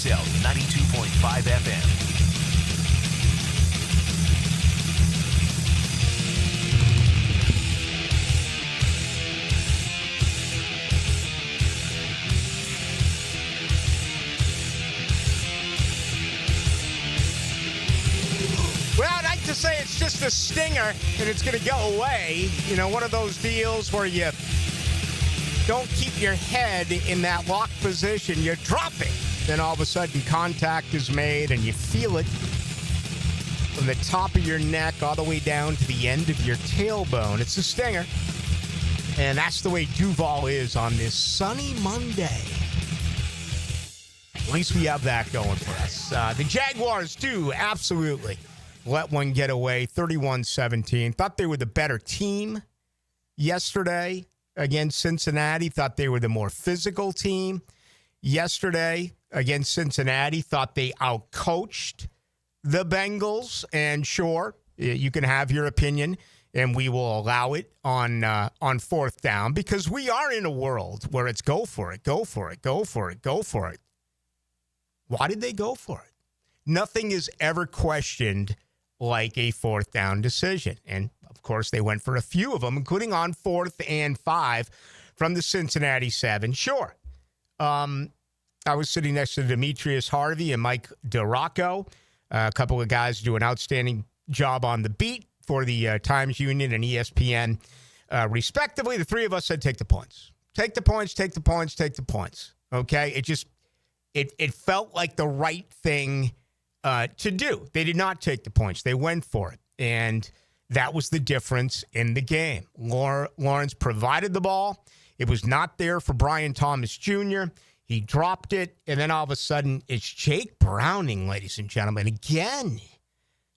XL 92.5 FM. Well, I'd like to say it's just a stinger and it's going to go away. You know, one of those deals where you don't keep your head in that locked position. You drop it. Then all of a sudden contact is made and you feel it from the top of your neck all the way down to the end of your tailbone. It's a stinger. And that's the way Duval is on this sunny Monday. At least we have that going for us. The Jaguars do, absolutely. Let one get away, 31-17. Thought they were the better team yesterday against Cincinnati. Thought they were the more physical team yesterday against Cincinnati. Thought they outcoached the Bengals. And sure, you can have your opinion, and we will allow it on fourth down because we are in a world where it's go for it, go for it, go for it, go for it. Why did they go for it? Nothing is ever questioned like a fourth down decision. And, of course, they went for a few of them, including on 4th and 5 from the Cincinnati 7. Sure. I was sitting next to Demetrius Harvey and Mike DeRocco, a couple of guys who do an outstanding job on the beat for the Times Union and ESPN, respectively. The three of us said, take the points. Take the points, take the points, take the points. Okay? It felt like the right thing to do. They did not take the points. They went for it. And that was the difference in the game. Lawrence provided the ball. It was not there for Brian Thomas Jr. He dropped it. And then all of a sudden, it's Jake Browning, ladies and gentlemen. Again,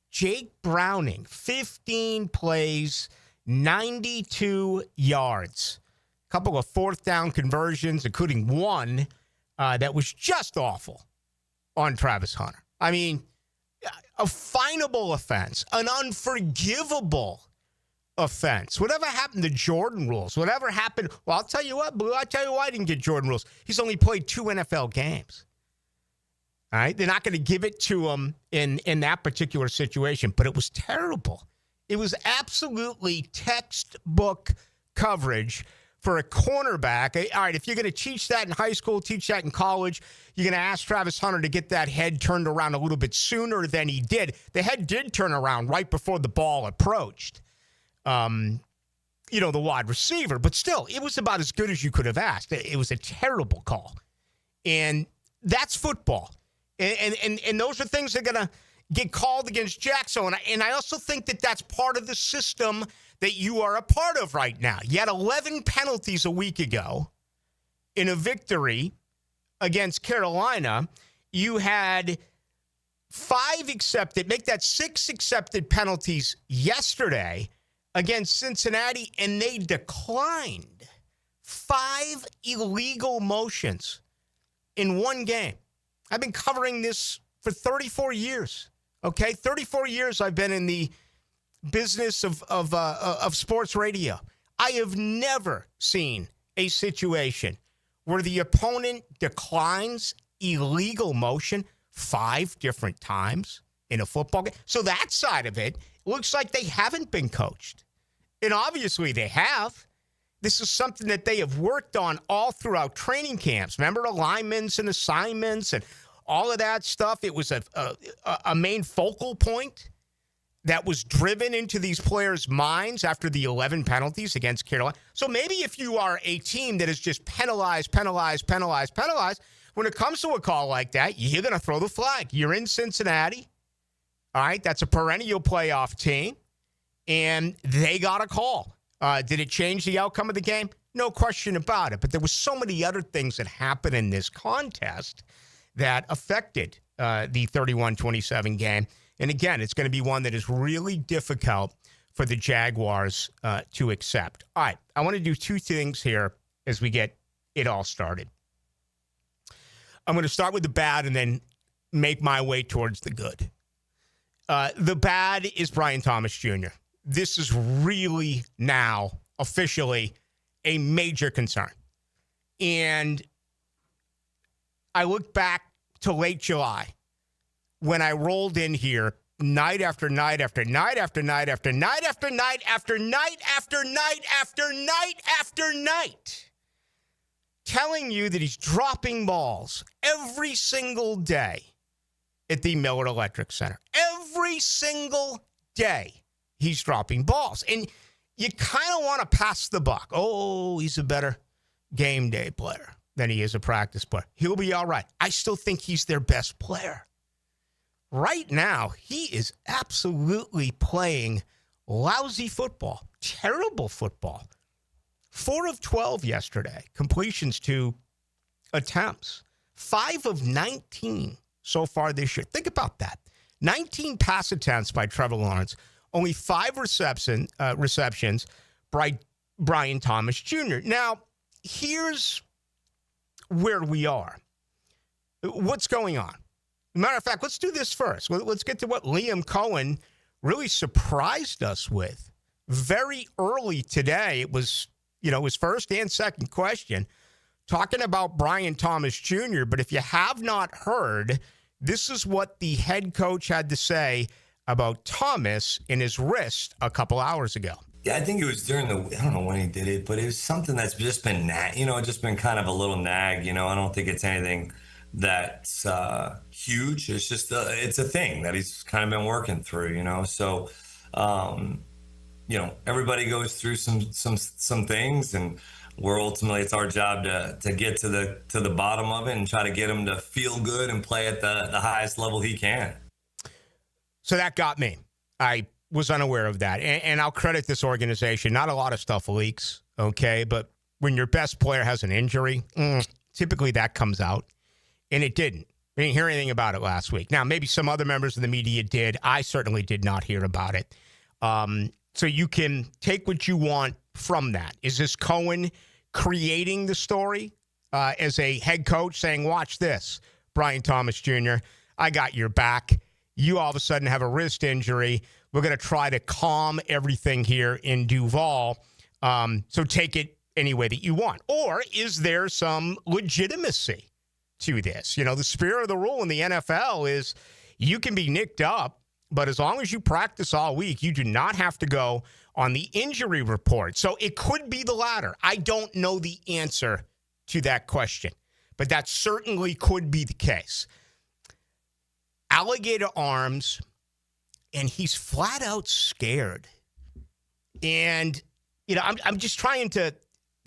Jake Browning, 15 plays, 92 yards. A couple of fourth down conversions, including one that was just awful on Travis Hunter. I mean, a finable offense, an unforgivable offense. Whatever happened to Jordan rules? Whatever happened? Well, I'll tell you what, Blue, I'll tell you why I didn't get Jordan rules. He's only played 2 NFL games. All right? They're not going to give it to him in that particular situation, but it was terrible. It was absolutely textbook coverage for a cornerback. All right, if you're going to teach that in high school, teach that in college, you're going to ask Travis Hunter to get that head turned around a little bit sooner than he did. The head did turn around right before the ball approached, the wide receiver. But still, it was about as good as you could have asked. It was a terrible call. And that's football. And those are things that are going to get called against Jacksonville. And I also think that that's part of the system that you are a part of right now. You had 11 penalties a week ago in a victory against Carolina. You had 5 accepted, make that 6 accepted penalties yesterday against Cincinnati, and they declined 5 illegal motions in one game. I've been covering this for 34 years, okay? 34 years I've been in the business of sports radio. I have never seen a situation where the opponent declines illegal motion 5 different times in a football game. So that side of it looks like they haven't been coached. And obviously they have. This is something that they have worked on all throughout training camps. Remember alignments and assignments and all of that stuff? It was a main focal point that was driven into these players' minds after the 11 penalties against Carolina. So maybe if you are a team that is just penalized, when it comes to a call like that, you're going to throw the flag. You're in Cincinnati. All right, that's a perennial playoff team, and they got a call. Did it change the outcome of the game? No question about it. But there were so many other things that happened in this contest that affected the 31-27 game. And again, it's going to be one that is really difficult for the Jaguars to accept. All right, I want to do 2 things here as we get it all started. I'm going to start with the bad and then make my way towards the good. The bad is Brian Thomas Jr. This is really now officially a major concern. And I look back to late July when I rolled in here night after night after night after night after night after night after night after night after night after night, telling you that he's dropping balls every single day at the Miller Electric Center. Every single day he's dropping balls. And you kind of want to pass the buck. Oh, he's a better game day player than he is a practice player. He'll be all right. I still think he's their best player. Right now, he is absolutely playing lousy football, terrible football. 4 of 12 yesterday, completions to attempts. 5 of 19 so far this year. Think about that. 19 pass attempts by Trevor Lawrence, only 5 receptions by Brian Thomas Jr. Now, here's where we are. What's going on? Matter of fact, let's do this first. Let's get to what Liam Cohen really surprised us with. Very early today, it was, his first and second question, talking about Brian Thomas Jr. But if you have not heard, this is what the head coach had to say about Thomas and his wrist a couple hours ago. Yeah, I think it was during I don't know when he did it, but it was something that's just been, just been kind of a little nag. I don't think it's anything that's huge. It's just it's a thing that he's kind of been working through, So, everybody goes through some things, and it's our job to get to the bottom of it and try to get him to feel good and play at the highest level he can. So that got me. I was unaware of that, and I'll credit this organization. Not a lot of stuff leaks, okay, but when your best player has an injury, typically that comes out. And it didn't. We didn't hear anything about it last week. Now, maybe some other members of the media did. I certainly did not hear about it. So you can take what you want from that. Is this Cohen creating the story as a head coach saying, watch this, Brian Thomas Jr., I got your back. You all of a sudden have a wrist injury. We're going to try to calm everything here in Duval. So take it any way that you want. Or is there some legitimacy to this? The spirit of the rule in the NFL is you can be nicked up, but as long as you practice all week, you do not have to go on the injury report. So it could be the latter. I don't know the answer to that question, but that certainly could be the case. Alligator arms, and he's flat out scared. And, I'm just trying to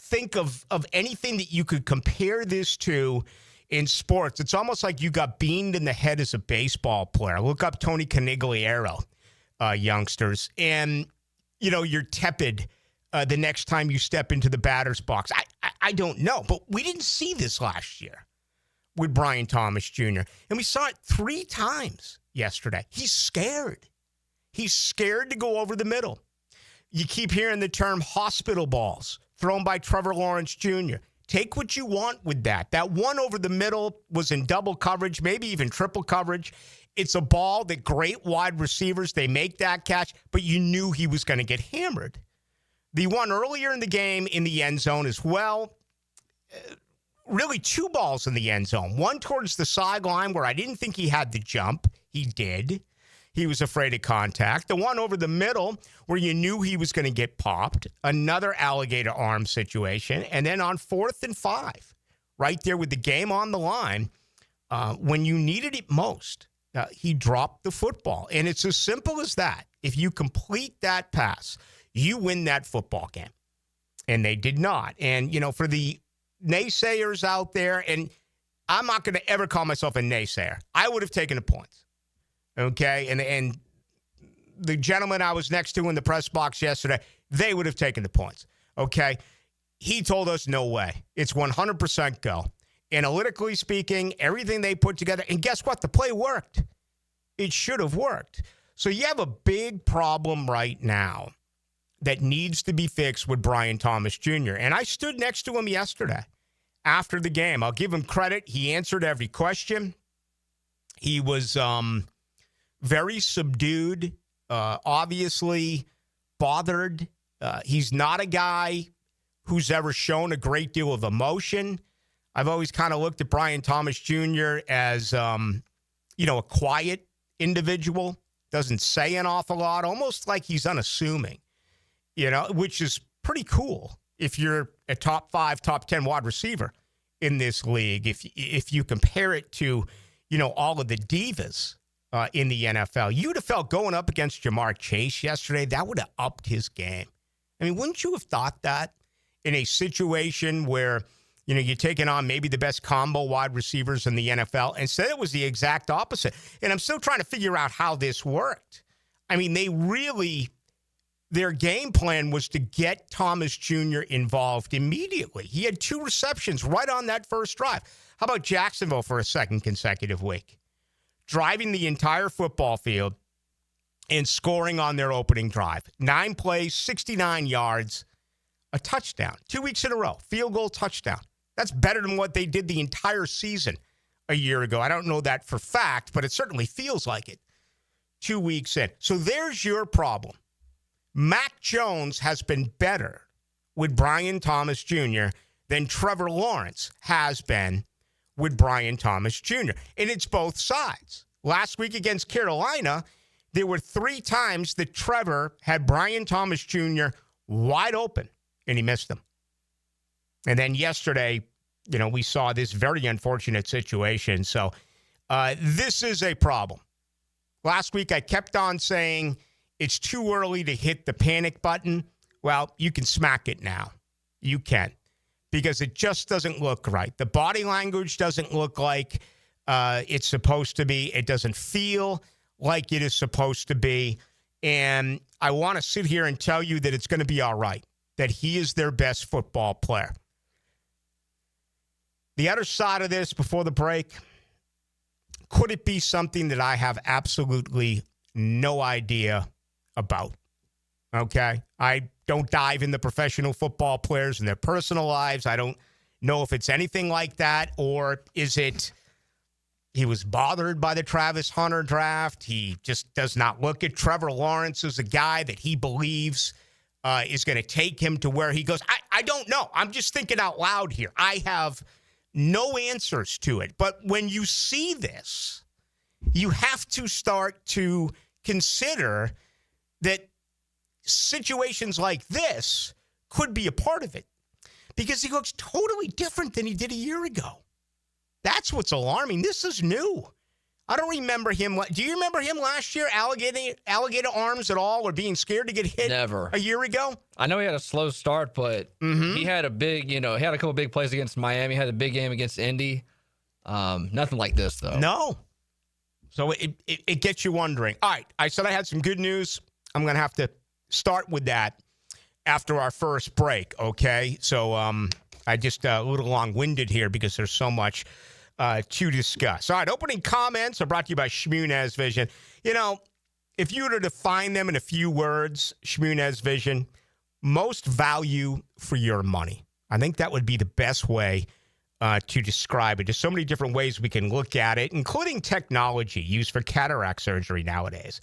think of anything that you could compare this to in sports. It's almost like you got beamed in the head as a baseball player. Look up Tony Conigliaro, youngsters. And, you're tepid the next time you step into the batter's box. I don't know, but we didn't see this last year with Brian Thomas Jr. And we saw it 3 times yesterday. He's scared. He's scared to go over the middle. You keep hearing the term hospital balls thrown by Trevor Lawrence Jr. Take what you want with that. That one over the middle was in double coverage, maybe even triple coverage. It's a ball that great wide receivers, they make that catch, but you knew he was going to get hammered. The one earlier in the game in the end zone as well, really 2 balls in the end zone. One towards the sideline where I didn't think he had the jump. He did. He was afraid of contact. The one over the middle where you knew he was going to get popped. Another alligator arm situation. And then on 4th and 5, right there with the game on the line, when you needed it most, he dropped the football. And it's as simple as that. If you complete that pass, you win that football game. And they did not. And, for the naysayers out there, and I'm not going to ever call myself a naysayer. I would have taken the points. Okay, and the gentleman I was next to in the press box yesterday, they would have taken the points. Okay, he told us no way. It's 100% go. Analytically speaking, everything they put together, and guess what? The play worked. It should have worked. So you have a big problem right now that needs to be fixed with Brian Thomas Jr. And I stood next to him yesterday after the game. I'll give him credit. He answered every question. He was very subdued, obviously bothered. He's not a guy who's ever shown a great deal of emotion. I've always kind of looked at Brian Thomas Jr. as, a quiet individual, doesn't say an awful lot, almost like he's unassuming, which is pretty cool if you're a top 5, top 10 wide receiver in this league. If you compare it to, all of the divas in the NFL, you would have felt going up against Jamar Chase yesterday, that would have upped his game. I mean, wouldn't you have thought that in a situation where, you're taking on maybe the best combo wide receivers in the NFL? Instead, it was the exact opposite. And I'm still trying to figure out how this worked. I mean, their game plan was to get Thomas Jr. involved immediately. He had 2 receptions right on that first drive. How about Jacksonville for a second consecutive week? Driving the entire football field and scoring on their opening drive. 9 plays, 69 yards, a touchdown. 2 weeks in a row, field goal, touchdown. That's better than what they did the entire season a year ago. I don't know that for fact, but it certainly feels like it 2 weeks in. So there's your problem. Mac Jones has been better with Brian Thomas Jr. than Trevor Lawrence has been with Brian Thomas Jr. And it's both sides. Last week against Carolina, there were 3 times that Trevor had Brian Thomas Jr. wide open, and he missed them. And then yesterday, we saw this very unfortunate situation. So this is a problem. Last week, I kept on saying it's too early to hit the panic button. Well, you can smack it now. You can. Because it just doesn't look right. The body language doesn't look like it's supposed to be. It doesn't feel like it is supposed to be. And I want to sit here and tell you that it's going to be all right, that he is their best football player. The other side of this before the break, could it be something that I have absolutely no idea about? Okay? I don't dive into professional football players and their personal lives. I don't know if it's anything like that, or is it he was bothered by the Travis Hunter draft. He just does not look at Trevor Lawrence as a guy that he believes is going to take him to where he goes. I don't know. I'm just thinking out loud here. I have no answers to it. But when you see this, you have to start to consider that situations like this could be a part of it, because he looks totally different than he did a year ago. That's what's alarming. This is new. I don't remember him. Do you remember him last year, alligator arms at all, or being scared to get hit? Never. A year ago? I know he had a slow start, but he had a big, he had a couple big plays against Miami, had a big game against Indy. Nothing like this, though. No. So it gets you wondering. All right, I said I had some good news. I'm going to have to start with that after our first break, okay? So I just a little long-winded here because there's so much to discuss. All right, opening comments are brought to you by Shmunez Vision. If you were to define them in a few words, Shmunez Vision, most value for your money. I think that would be the best way to describe it. There's so many different ways we can look at it, including technology used for cataract surgery nowadays.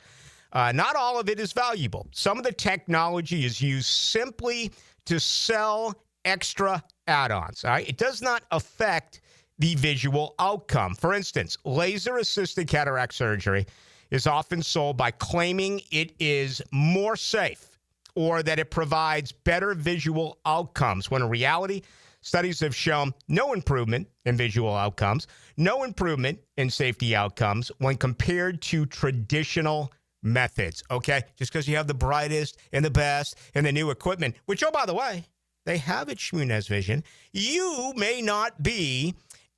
Not all of it is valuable. Some of the technology is used simply to sell extra add-ons. All right? It does not affect the visual outcome. For instance, laser-assisted cataract surgery is often sold by claiming it is more safe or that it provides better visual outcomes, when in reality, studies have shown no improvement in visual outcomes, no improvement in safety outcomes when compared to traditional methods, okay? Just because you have the brightest and the best and the new equipment, which, oh, by the way, they have at Shmunez Vision, you may not be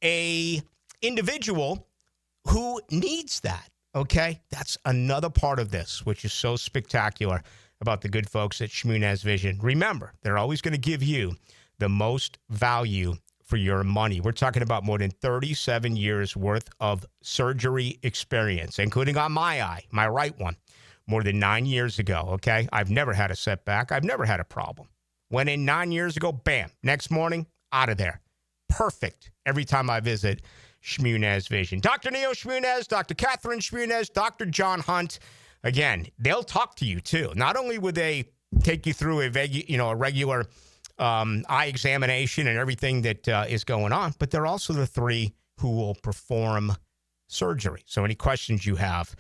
a individual who needs that, okay? That's another part of this, which is so spectacular about the good folks at Shmunez Vision. Remember, they're always going to give you the most value for your money. We're talking about more than 37 years worth of surgery experience, including on my eye, my right one, more than 9 years ago, okay? I've never had a setback. I've never had a problem. Went in 9 years ago, bam, next morning, out of there. Perfect every time I visit Shmunez Vision. Dr. Neil Shmunez, Dr. Catherine Shmunez, Dr. John Hunt. Again, they'll talk to you too. Not only would they take you through a regular eye examination and everything that is going on, but they're also the 3 who will perform surgery. So any questions you have,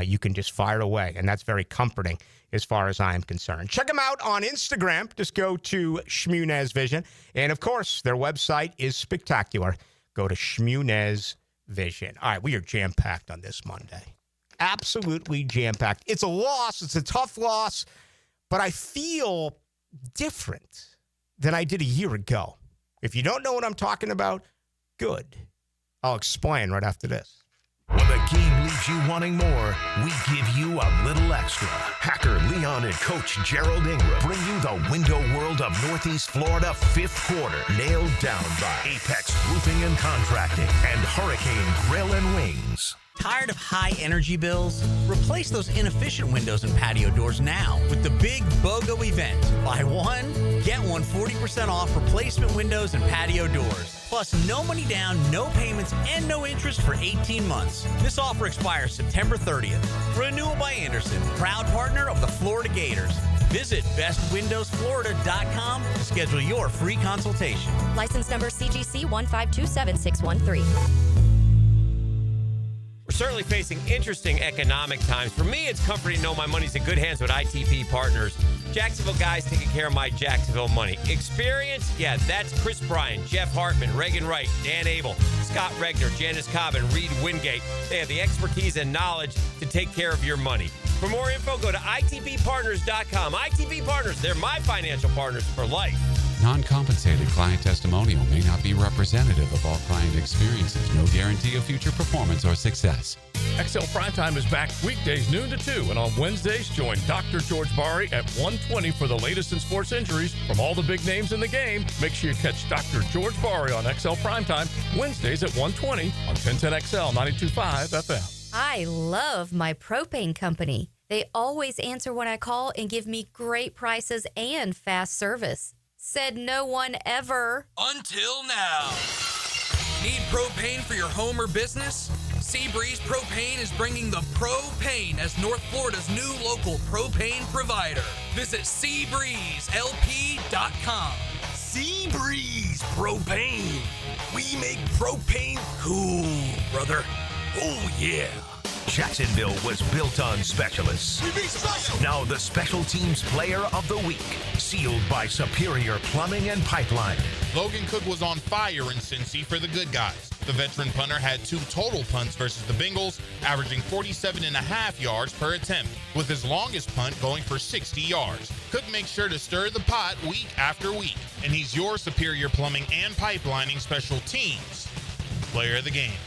you can just fire away, and that's very comforting as far as I am concerned. Check them out on Instagram. Just go to Shmunez Vision. And, of course, their website is spectacular. Go to Shmunez Vision. All right, we are jam-packed on this Monday. Absolutely jam-packed. It's a loss. It's a tough loss, but I feel different than I did a year ago. If you don't know what I'm talking about, good. I'll explain right after this. When the game leaves you wanting more, we give you a little extra. Hacker Leon and Coach Gerald Ingram bring you the window world of Northeast Florida 5th quarter, nailed down by Apex Roofing and Contracting and Hurricane Grill and Wings. Tired of high energy bills? Replace those inefficient windows and patio doors now with the big BOGO event. Buy one, get one 40% off replacement windows and patio doors. Plus, no money down, no payments, and no interest for 18 months. This offer expires September 30th. Renewal by Anderson, proud partner of the Florida Gators. Visit bestwindowsflorida.com to schedule your free consultation. License number CGC 1527613. We're certainly facing interesting economic times. For me, it's comforting to know my money's in good hands with ITP Partners. Jacksonville guys taking care of my Jacksonville money. Experience? Yeah, that's Chris Bryan, Jeff Hartman, Reagan Wright, Dan Abel, Scott Regner, Janice Cobb, and Reed Wingate. They have the expertise and knowledge to take care of your money. For more info, go to itppartners.com. ITP Partners, they're my financial partners for life. Non-compensated client testimonial may not be representative of all client experiences. No guarantee of future performance or success. XL Primetime is back weekdays noon to 2, and on Wednesdays, join Dr. George Bari at 1:20 for the latest in sports injuries from all the big names in the game. Make sure you catch Dr. George Bari on XL Primetime Wednesdays at 1:20 on 1010XL 92.5 FM. I love my propane company. They always answer when I call and give me great prices and fast service. Said no one ever. Until now. Need propane for your home or business? Seabreeze Propane is bringing the propane as North Florida's new local propane provider. Visit SeabreezeLP.com. Seabreeze Propane. We make propane cool, brother. Oh, yeah. Jacksonville was built on specialists. We be special. Now the Special Teams Player of the Week, sealed by Superior Plumbing and Pipeline. Logan Cook was on fire in Cincy for the good guys. The veteran punter had 2 total punts versus the Bengals, averaging 47.5 yards per attempt, with his longest punt going for 60 yards. Cook makes sure to stir the pot week after week, and he's your Superior Plumbing and Pipelining Special Teams Player of the Game.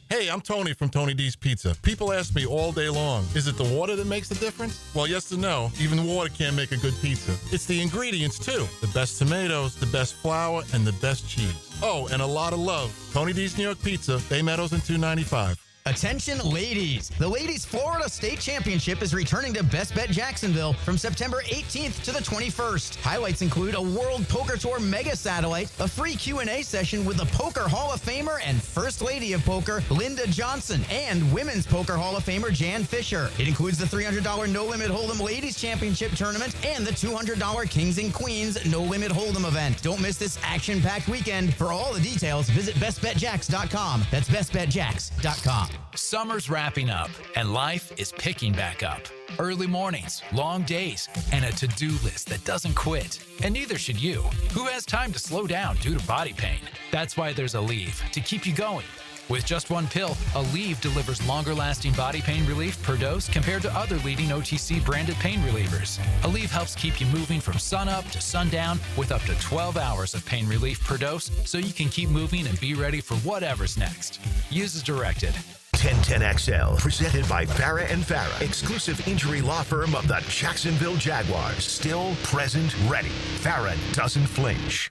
Hey, I'm Tony from Tony D's Pizza. People ask me all day long, is it the water that makes the difference? Well, yes and no. Even water can't make a good pizza. It's the ingredients, too. The best tomatoes, the best flour, and the best cheese. Oh, and a lot of love. Tony D's New York Pizza, Bay Meadows and 295. Attention, ladies. The Ladies Florida State Championship is returning to Best Bet Jacksonville from September 18th to the 21st. Highlights include a World Poker Tour mega satellite, a free Q&A session with the Poker Hall of Famer and First Lady of Poker, Linda Johnson, and Women's Poker Hall of Famer, Jan Fisher. It includes the $300 No Limit Hold'em Ladies Championship Tournament and the $200 Kings and Queens No Limit Hold'em event. Don't miss this action-packed weekend. For all the details, visit bestbetjacks.com. That's bestbetjacks.com. Summer's wrapping up, and life is picking back up. Early mornings, long days, and a to-do list that doesn't quit. And neither should you. Who has time to slow down due to body pain? That's why there's Aleve to keep you going. With just one pill, Aleve delivers longer-lasting body pain relief per dose compared to other leading OTC branded pain relievers. Aleve helps keep you moving from sunup to sundown with up to 12 hours of pain relief per dose, so you can keep moving and be ready for whatever's next. Use as directed. 1010XL, presented by Farah and Farah, exclusive injury law firm of the Jacksonville Jaguars. Still, present, ready. Farah doesn't flinch.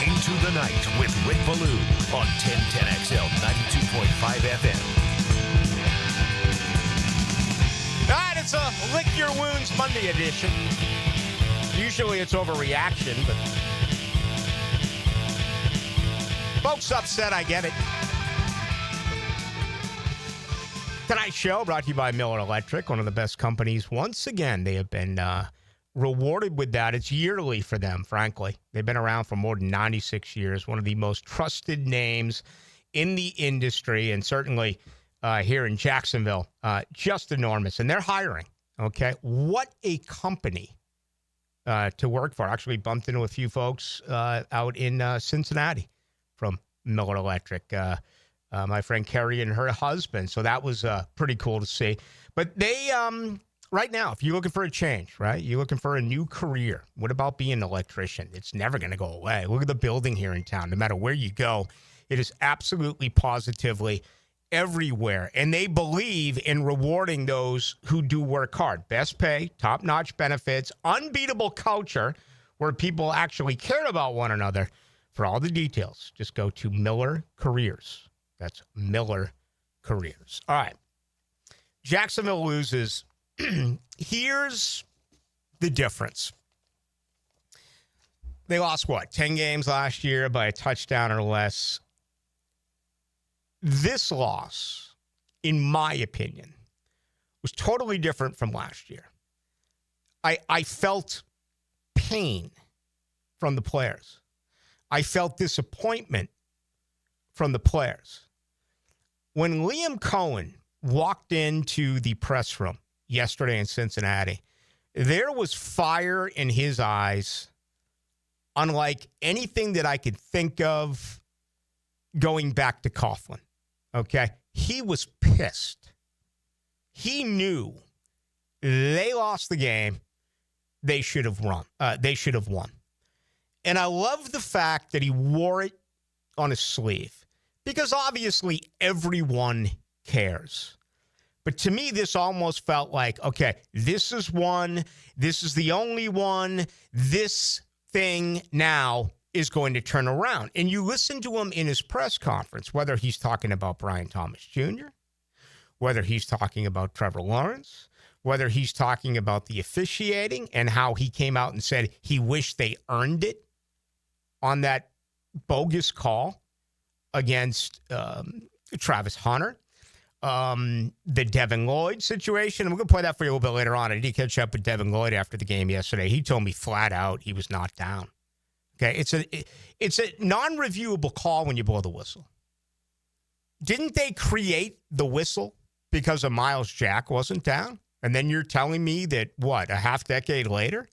Into the Night with Rick Ballou on 1010XL 92.5 FM. All right, it's a Lick Your Wounds Monday edition. Usually it's overreaction, but folks upset, I get it. Tonight's show brought to you by Miller Electric, one of the best companies. Once again, they have been rewarded with that. It's yearly for them, frankly. They've been around for more than 96 years, one of the most trusted names in the industry, and certainly here in Jacksonville, just enormous. And they're hiring, okay? What a company to work for. Actually bumped into a few folks out in Cincinnati from Miller Electric. My friend Carrie and her husband. So that was pretty cool to see. But they, right now, if you're looking for a change, right? You're looking for a new career. What about being an electrician? It's never going to go away. Look at the building here in town. No matter where you go, it is absolutely positively everywhere. And they believe in rewarding those who do work hard. Best pay, top-notch benefits, unbeatable culture where people actually care about one another. For all the details, just go to Miller Careers. That's Miller Careers. All right. Jacksonville loses. Here's the difference. They lost, 10 games last year by a touchdown or less. This loss, in my opinion, was totally different from last year. I felt pain from the players. I felt disappointment from the players. When Liam Cohen walked into the press room yesterday in Cincinnati, there was fire in his eyes, unlike anything that I could think of going back to Coughlin. Okay? He was pissed. He knew they lost the game. They should have won. And I love the fact that he wore it on his sleeve, because obviously everyone cares. But to me, this almost felt like, okay, this is one. This is the only one. This thing now is going to turn around. And you listen to him in his press conference, whether he's talking about Brian Thomas Jr., whether he's talking about Trevor Lawrence, whether he's talking about the officiating and how he came out and said he wished they earned it on that bogus call against Travis Hunter, the Devin Lloyd situation. I'm going to play that for you a little bit later on. I did catch up with Devin Lloyd after the game yesterday. He told me flat out he was not down. Okay, it's a non-reviewable call when you blow the whistle. Didn't they create the whistle because of Miles Jack wasn't down? And then you're telling me that, a half decade later,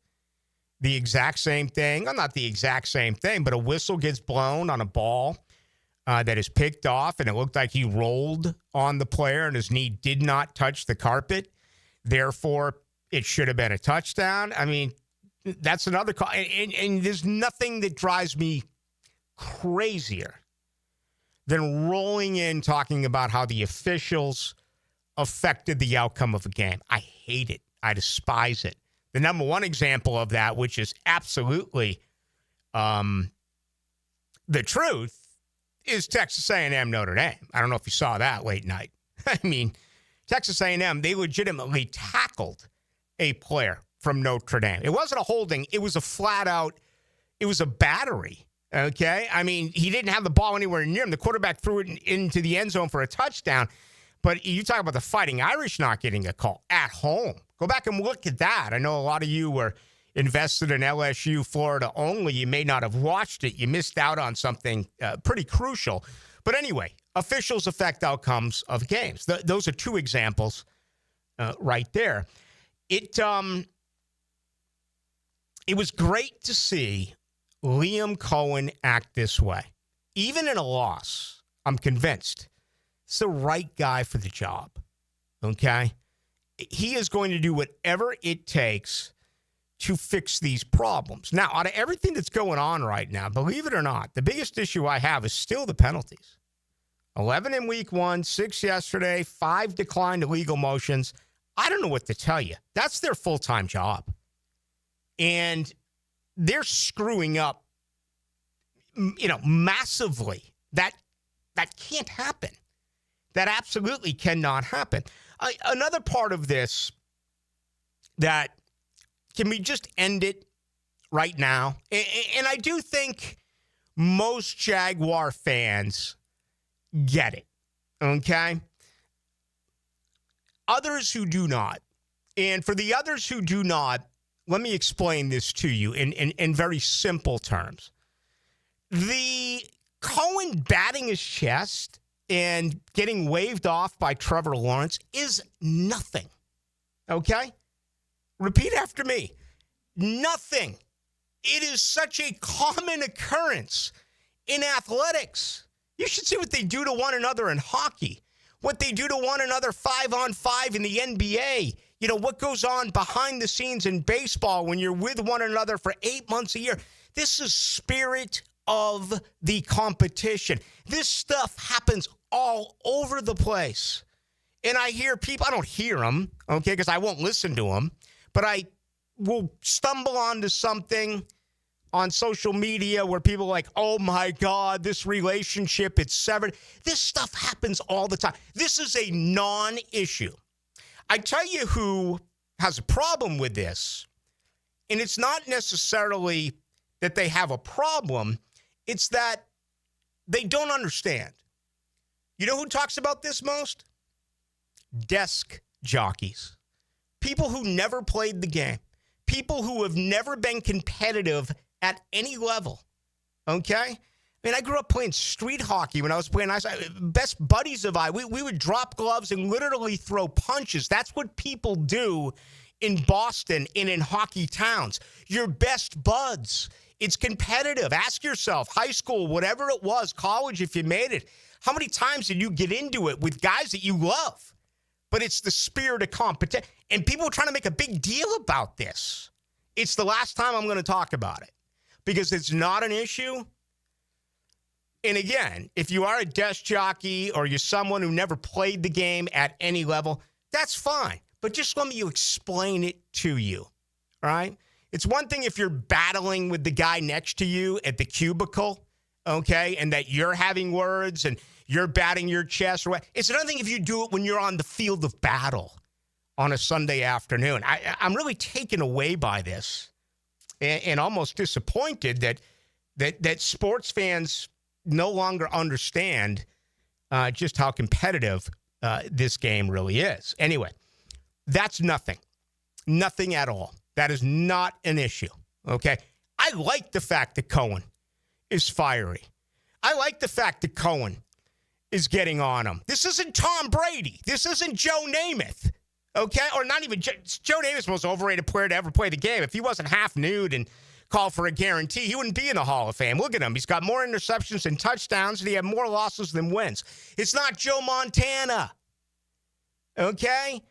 the exact same thing, well, not the exact same thing, but a whistle gets blown on a ball that is picked off, and it looked like he rolled on the player and his knee did not touch the carpet. Therefore, it should have been a touchdown. I mean, that's another call. And there's nothing that drives me crazier than rolling in talking about how the officials affected the outcome of a game. I hate it. I despise it. The number one example of that, which is absolutely the truth, is Texas A&M Notre Dame. I don't know if you saw that late night. I mean, Texas A&M, they legitimately tackled a player from Notre Dame. It wasn't a holding. It was a flat out, it was a battery. Okay? I mean, he didn't have the ball anywhere near him. The quarterback threw it into the end zone for a touchdown. But you talk about the Fighting Irish not getting a call at home. Go back and look at that. I know a lot of you were invested in LSU, Florida only. You may not have watched it. You missed out on something pretty crucial. But anyway, officials affect outcomes of games. Those are two examples right there. It was great to see Liam Cohen act this way. Even in a loss, I'm convinced it's the right guy for the job, okay? He is going to do whatever it takes to fix these problems. Now, out of everything that's going on right now, believe it or not, the biggest issue I have is still the penalties. 11 in week 1, 6 yesterday, 5 declined illegal motions. I don't know what to tell you. That's their full-time job. And they're screwing up, massively. That can't happen. That absolutely cannot happen. Another part of this that, can we just end it right now? And I do think most Jaguar fans get it, okay? others who do not, and for the others who do not, let me explain this to you in very simple terms. The Cohen batting his chest and getting waved off by Trevor Lawrence is nothing. Okay? Repeat after me. Nothing. It is such a common occurrence in athletics. You should see what they do to one another in hockey, what they do to one another 5-on-5 in the NBA. You know, what goes on behind the scenes in baseball when you're with one another for 8 months a year. This is spirit of the competition. This stuff happens all over the place. And I hear people, I don't hear them, okay, because I won't listen to them, but I will stumble onto something on social media where people are like, oh my God, this relationship, it's severed. This stuff happens all the time. This is a non-issue. I tell you who has a problem with this, and it's not necessarily that they have a problem, it's that they don't understand. You know who talks about this most? Desk jockeys. People who never played the game. People who have never been competitive at any level. Okay? I mean, I grew up playing street hockey when I was playing. Best buddies of I, we would drop gloves and literally throw punches. That's what people do in Boston and in hockey towns. Your best buds. It's competitive. Ask yourself, high school, whatever it was, college, if you made it, how many times did you get into it with guys that you love? But it's the spirit of competition. And people are trying to make a big deal about this. It's the last time I'm going to talk about it because it's not an issue. And again, if you are a desk jockey or you're someone who never played the game at any level, that's fine. But just let me explain it to you, all right? It's one thing if you're battling with the guy next to you at the cubicle, okay, and that you're having words and you're batting your chest. Or what. It's another thing if you do it when you're on the field of battle on a Sunday afternoon. I'm really taken away by this and almost disappointed that sports fans no longer understand just how competitive this game really is. Anyway, that's nothing. Nothing at all. That is not an issue, okay? I like the fact that Cohen is fiery. I like the fact that Cohen is getting on him. This isn't Tom Brady. This isn't Joe Namath, okay? Or not even Joe Namath's the most overrated player to ever play the game. If he wasn't half nude and called for a guarantee, he wouldn't be in the Hall of Fame. Look at him. He's got more interceptions than touchdowns, and he had more losses than wins. It's not Joe Montana, okay?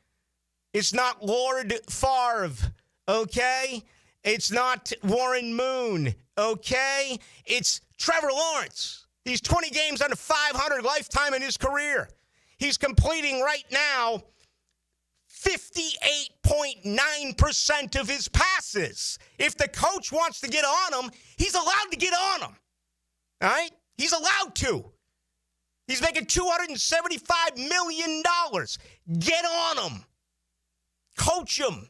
It's not Lord Favre, okay? It's not Warren Moon, okay? It's Trevor Lawrence. He's 20 games under 500 lifetime in his career. He's completing right now 58.9% of his passes. If the coach wants to get on him, he's allowed to get on him. All right? He's allowed to. He's making $275 million. Get on him. Coach him.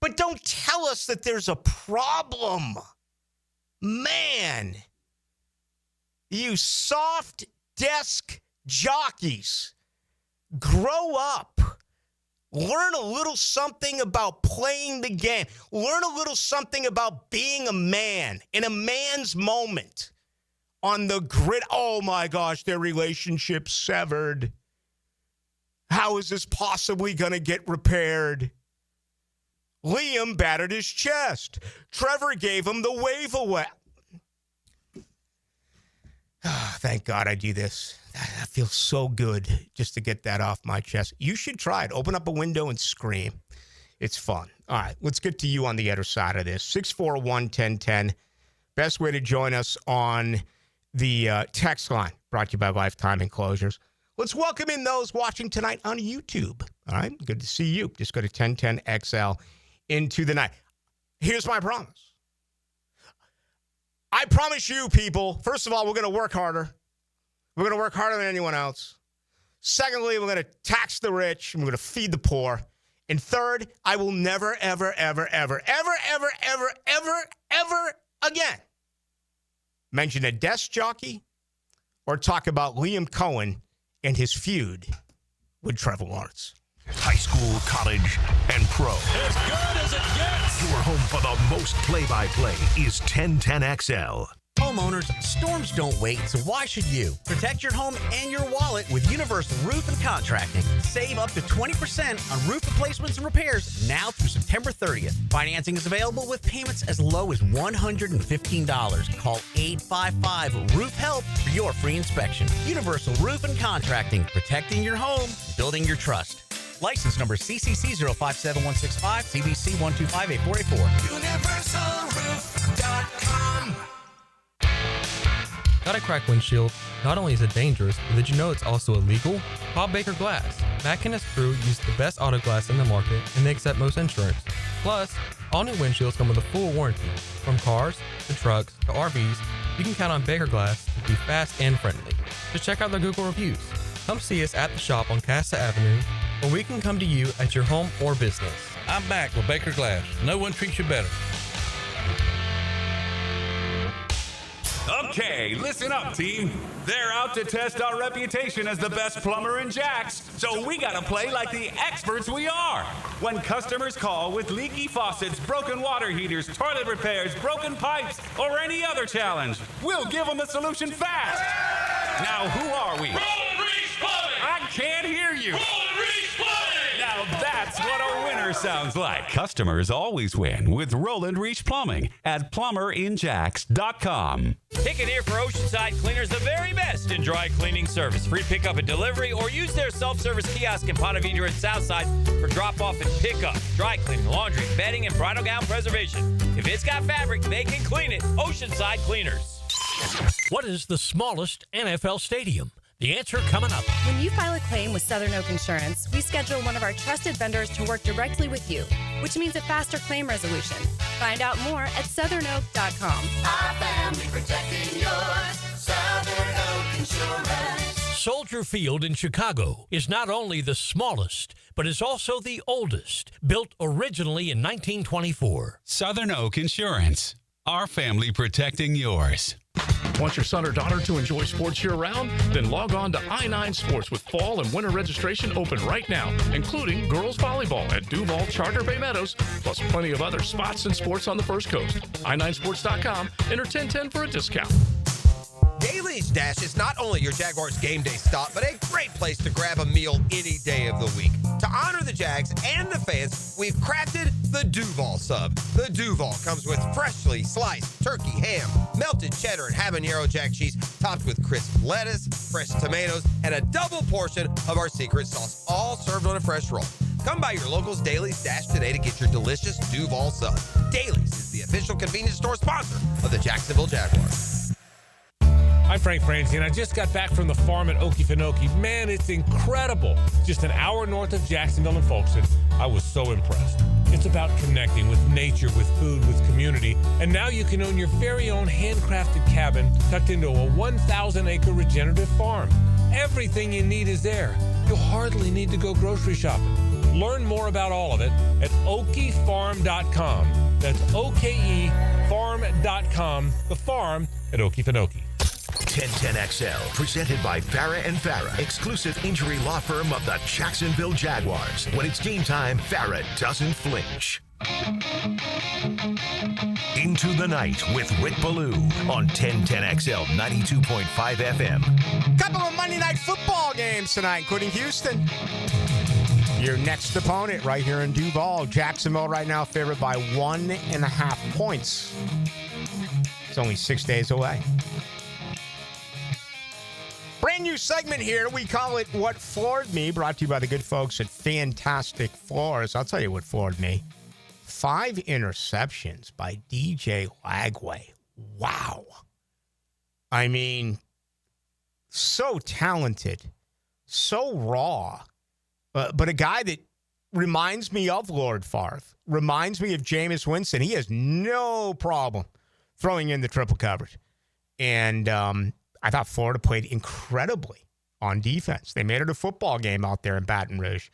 But don't tell us that there's a problem. Man, you soft desk jockeys, grow up. Learn a little something about playing the game. Learn a little something about being a man in a man's moment on the grid. Oh, my gosh, their relationship's severed. How is this possibly going to get repaired? Liam battered his chest. Trevor gave him the wave away. Oh, thank God I do this. That feels so good just to get that off my chest. You should try it. Open up a window and scream. It's fun. All right, let's get to you on the other side of this. 641-1010. Best way to join us on the text line, brought to you by Lifetime Enclosures. Let's welcome in those watching tonight on YouTube. All right, good to see you. Just go to 1010XL into the night. Here's my promise. I promise you, people, first of all, we're going to work harder. We're going to work harder than anyone else. Secondly, we're going to tax the rich, and we're going to feed the poor. And third, I will never, ever, ever, ever, ever, ever, ever, ever, ever again mention a desk jockey or talk about Liam Cohen and his feud with Trevor Lawrence. High school, college, and pro. As good as it gets. Your home for the most play-by-play is 1010XL. Homeowners, storms don't wait, so why should you? Protect your home and your wallet with Universal Roof and Contracting. Save up to 20% on roof replacements and repairs now through September 30th. Financing is available with payments as low as $115. Call 855-ROOF-HELP for your free inspection. Universal Roof and Contracting, protecting your home, building your trust. License number CCC 057165, CBC 125-8484. UniversalRoof.com. Got a cracked windshield? Not only is it dangerous, but did you know it's also illegal? Call Baker Glass. Mack and his crew use the best auto glass in the market, and they accept most insurance. Plus, all new windshields come with a full warranty. From cars, to trucks, to RVs, you can count on Baker Glass to be fast and friendly. Just check out their Google reviews. Come see us at the shop on Cassa Avenue, or we can come to you at your home or business. I'm back with Baker Glass. No one treats you better. Okay, listen up, team. They're out to test our reputation as the best plumber in Jax, so we gotta play like the experts we are. When customers call with leaky faucets, broken water heaters, toilet repairs, broken pipes, or any other challenge, we'll give them the solution fast. Now, who are we? Roland Reese Plumbing! I can't hear you. Roland Reese Plumbing! Now that's what a winner sounds like. Customers always win with Roland Reach Plumbing at plumberinjax.com. Pick it here for Oceanside Cleaners, the very best in dry cleaning service. Free pickup and delivery, or use their self-service kiosk in Ponte Vedra and Southside for drop-off and pickup. Dry cleaning, laundry, bedding, and bridal gown preservation. If it's got fabric, they can clean it. Oceanside Cleaners. What is the smallest NFL stadium? The answer coming up. When you file a claim with Southern Oak Insurance, we schedule one of our trusted vendors to work directly with you, which means a faster claim resolution. Find out more at southernoak.com. Our family protecting yours. Southern Oak Insurance. Soldier Field in Chicago is not only the smallest, but is also the oldest, built originally in 1924. Southern Oak Insurance. Our family protecting yours. Want your son or daughter to enjoy sports year-round? Then log on to I-9 Sports with fall and winter registration open right now, including girls volleyball at Duval Charter Bay Meadows, plus plenty of other spots and sports on the First Coast. I9sports.com. Enter 1010 for a discount. Daly's Dash is not only your Jaguars game day stop, but a great place to grab a meal any day of the week. To honor the Jags and the fans, we've crafted the Duval Sub. The Duval comes with freshly sliced turkey, ham, melted cheddar, and habanero jack cheese, topped with crisp lettuce, fresh tomatoes, and a double portion of our secret sauce, all served on a fresh roll. Come by your local's Daly's Dash today to get your delicious Duval Sub. Daly's is the official convenience store sponsor of the Jacksonville Jaguars. I'm Frank Franzi, and I just got back from the farm at Okefenokee. Man, it's incredible. Just an hour north of Jacksonville and Folkestone. I was so impressed. It's about connecting with nature, with food, with community. And now you can own your very own handcrafted cabin tucked into a 1,000-acre regenerative farm. Everything you need is there. You'll hardly need to go grocery shopping. Learn more about all of it at okefarm.com. That's OKEfarm.com, the farm at Okefenokee. 1010XL, presented by Farrah and Farrah, exclusive injury law firm of the Jacksonville Jaguars. When it's game time, Farrah doesn't flinch. Into the Night with Rick Ballou on 1010XL 92.5 FM. Couple of Monday Night Football games tonight, including Houston. Your next opponent right here in Duval. Jacksonville right now favored by 1.5 points. It's only 6 days away. Brand new segment here. We call it What Floored Me, brought to you by the good folks at Fantastic Floors. I'll tell you what floored me. 5 interceptions by DJ Lagway. Wow. I mean, so talented, so raw, but a guy that reminds me of Lord Favre, reminds me of Jameis Winston. He has no problem throwing in the triple coverage. And I thought Florida played incredibly on defense. They made it a football game out there in Baton Rouge.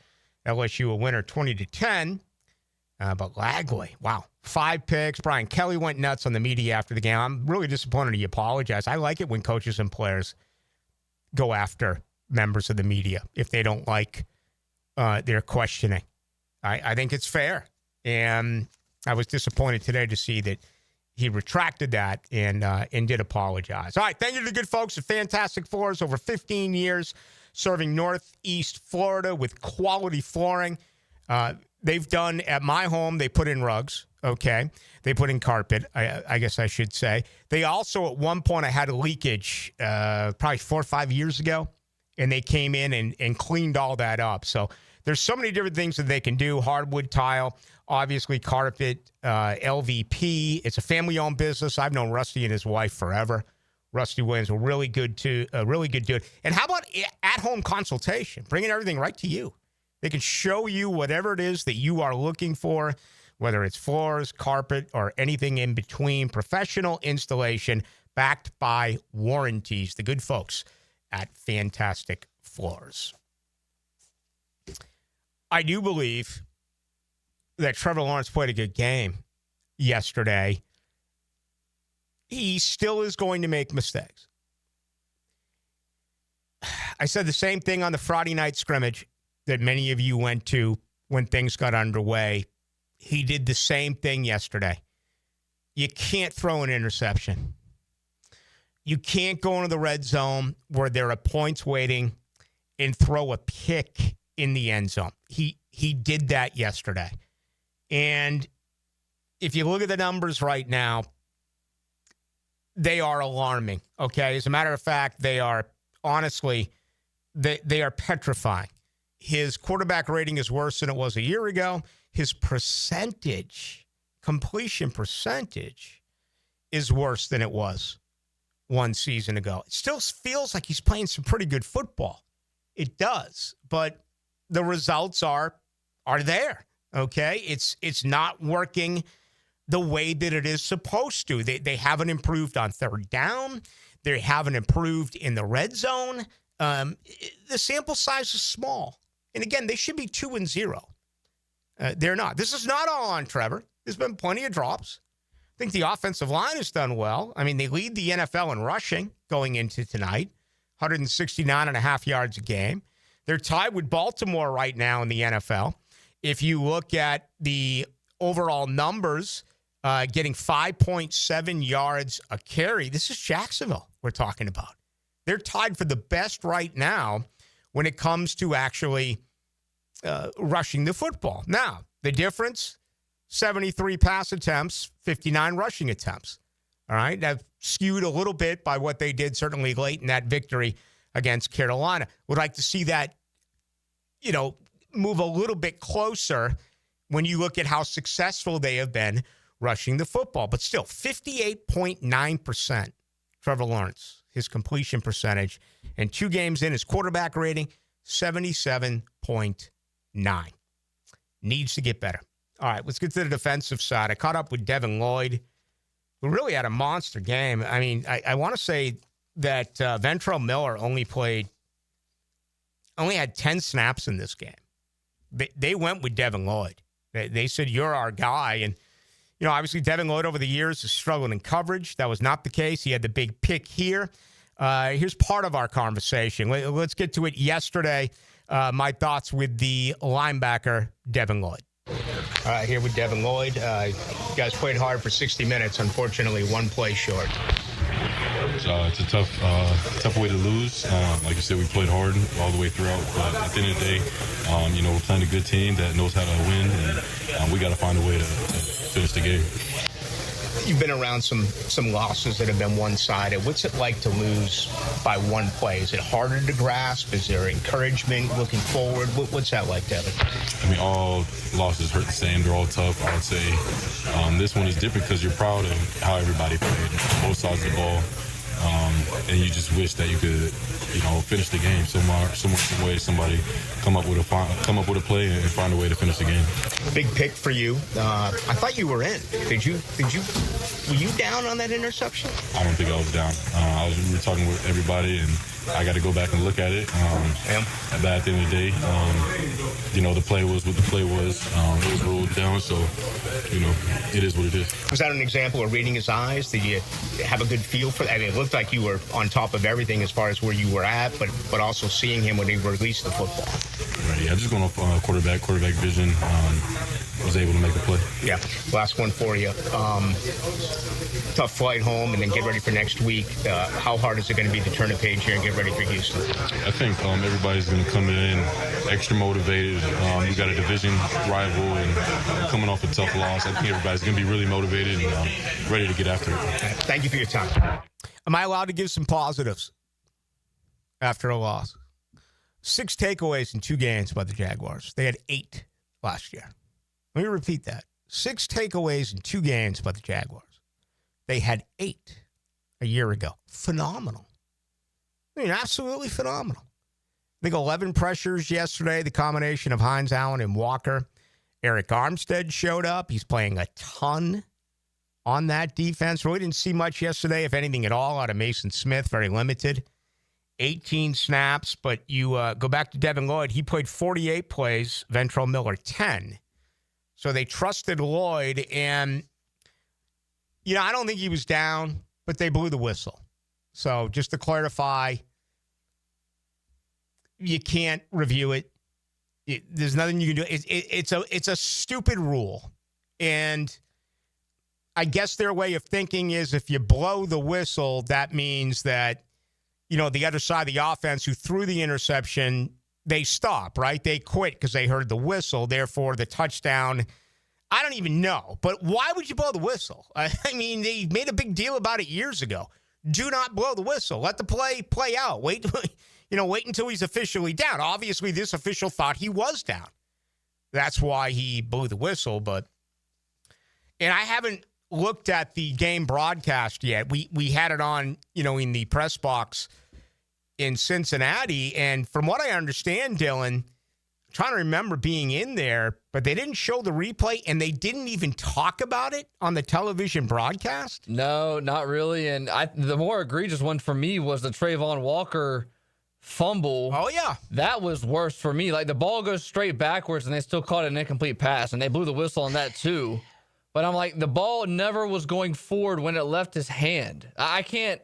LSU a winner 20-10. But Lagway, wow, 5 picks. Brian Kelly went nuts on the media after the game. I'm really disappointed he apologized. I like it when coaches and players go after members of the media if they don't like they're questioning. I think it's fair. And I was disappointed today to see that he retracted that and did apologize. All right, thank you to the good folks at Fantastic Floors. Over 15 years serving Northeast Florida with quality flooring. They've done at my home, they put in rugs, okay? They put in carpet, I guess I should say. They also, at one point, I had a leakage probably 4 or 5 years ago, and they came in and cleaned all that up. So there's so many different things that they can do. Hardwood tile, obviously carpet, LVP. It's a family-owned business. I've known Rusty and his wife forever. Rusty Williams, a really good dude. And how about at-home consultation, bringing everything right to you? They can show you whatever it is that you are looking for, whether it's floors, carpet, or anything in between. Professional installation backed by warranties. The good folks at Fantastic Floors. I do believe that Trevor Lawrence played a good game yesterday. He still is going to make mistakes. I said the same thing on the Friday night scrimmage that many of you went to when things got underway. He did the same thing yesterday. You can't throw an interception. You can't go into the red zone where there are points waiting and throw a pick in the end zone. He did that yesterday. And if you look at the numbers right now, they are alarming, okay? As a matter of fact, they are, honestly, they are petrifying. His quarterback rating is worse than it was a year ago. His completion percentage, is worse than it was one season ago. It still feels like he's playing some pretty good football. It does, but the results are there, okay? It's not working the way that it is supposed to. They haven't improved on third down. They haven't improved in the red zone. The sample size is small. And again, they should be 2-0. They're not. This is not all on Trevor. There's been plenty of drops. I think the offensive line has done well. I mean, they lead the NFL in rushing going into tonight, 169.5 yards a game. They're tied with Baltimore right now in the NFL. If you look at the overall numbers, getting 5.7 yards a carry, this is Jacksonville we're talking about. They're tied for the best right now when it comes to actually rushing the football. Now, the difference, 73 pass attempts, 59 rushing attempts. All right, that's skewed a little bit by what they did certainly late in that victory against Carolina. Would like to see that, move a little bit closer when you look at how successful they have been rushing the football. But still, 58.9%, Trevor Lawrence, his completion percentage. And 2 games in, his quarterback rating, 77.9. Needs to get better. All right, let's get to the defensive side. I caught up with Devin Lloyd, who really had a monster game. I mean, I want to say that Ventrell Miller only had 10 snaps in this game. They went with Devin Lloyd. They said, you're our guy. And, obviously Devin Lloyd over the years has struggled in coverage. That was not the case. He had the big pick here. Here's part of our conversation. Let's get to it yesterday. My thoughts with the linebacker, Devin Lloyd. Here with Devin Lloyd. You guys played hard for 60 minutes. Unfortunately, one play short. It's a tough way to lose. Like you said, we played hard all the way throughout. But at the end of the day, we're playing a good team that knows how to win, and we got to find a way to finish the game. You've been around some losses that have been one-sided. What's it like to lose by one play? Is it harder to grasp? Is there encouragement looking forward? What's that like, Devin? I mean, all losses hurt the same. They're all tough. I would say this one is different because you're proud of how everybody played, both sides of the ball. And you just wish that you could, finish the game some way. Somebody come up with a play and find a way to finish the game. Big pick for you. I thought you were in. Were you down on that interception? I don't think I was down. We were talking with everybody, and I got to go back and look at it. But at the end of the day, the play was what the play was. It was ruled down, so it is what it is. Was that an example of reading his eyes? Did you have a good feel for that? I mean, it looked like you you were on top of everything as far as where you were at, but also seeing him when he released the football. Right, yeah, just going off quarterback vision, was able to make a play. Yeah, last one for you. Tough flight home and then get ready for next week. How hard is it going to be to turn a page here and get ready for Houston? I think everybody's going to come in extra motivated. You got a division rival and coming off a tough loss. I think everybody's going to be really motivated and ready to get after it. Thank you for your time. Am I allowed to give some positives after a loss? 6 takeaways in 2 games by the Jaguars. They had 8 last year. Let me repeat that. 6 takeaways in 2 games by the Jaguars. They had 8 a year ago. Phenomenal. I mean, absolutely phenomenal. I think 11 pressures yesterday, the combination of Hines, Allen, and Walker. Eric Armstead showed up. He's playing a ton on that defense. Really didn't see much yesterday, if anything at all, out of Mason Smith. Very limited. 18 snaps, but you go back to Devin Lloyd. He played 48 plays. Ventrell Miller, 10. So they trusted Lloyd, and, I don't think he was down, but they blew the whistle. So just to clarify, you can't review it. There's nothing you can do. It's a stupid rule. And I guess their way of thinking is if you blow the whistle, that means that, the other side of the offense who threw the interception, they stop, right? They quit because they heard the whistle. Therefore, the touchdown, I don't even know. But why would you blow the whistle? I mean, they made a big deal about it years ago. Do not blow the whistle. Let the play out. Wait until he's officially down. Obviously, this official thought he was down. That's why he blew the whistle. And I haven't looked at the game broadcast yet. We had it on, in the press box in Cincinnati. And from what I understand, Dylan, I'm trying to remember being in there, but they didn't show the replay and they didn't even talk about it on the television broadcast? No, not really. And the more egregious one for me was the Trayvon Walker fumble. Oh, yeah. That was worse for me. Like, the ball goes straight backwards and they still caught an incomplete pass, and they blew the whistle on that too. But I'm like, the ball never was going forward when it left his hand. I can't.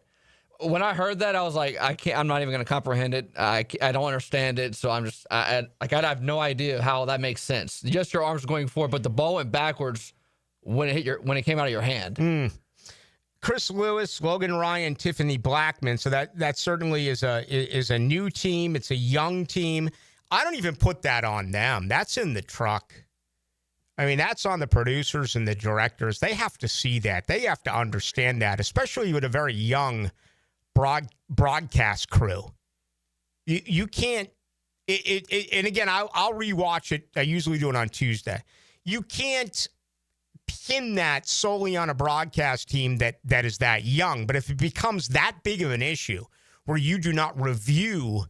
When I heard that, I was like, I'm not even going to comprehend it. I don't understand it. So I'm just, I have no idea how that makes sense. Just your arms going forward, but the ball went backwards when it came out of your hand. Chris Lewis, Logan Ryan, Tiffany Blackman. So that certainly is a new team. It's a young team. I don't even put that on them. That's in the truck. I mean, that's on the producers and the directors. They have to see that. They have to understand that, especially with a very young broadcast crew. You can't. And again, I'll rewatch it. I usually do it on Tuesday. You can't pin that solely on a broadcast team that is that young. But if it becomes that big of an issue where you do not review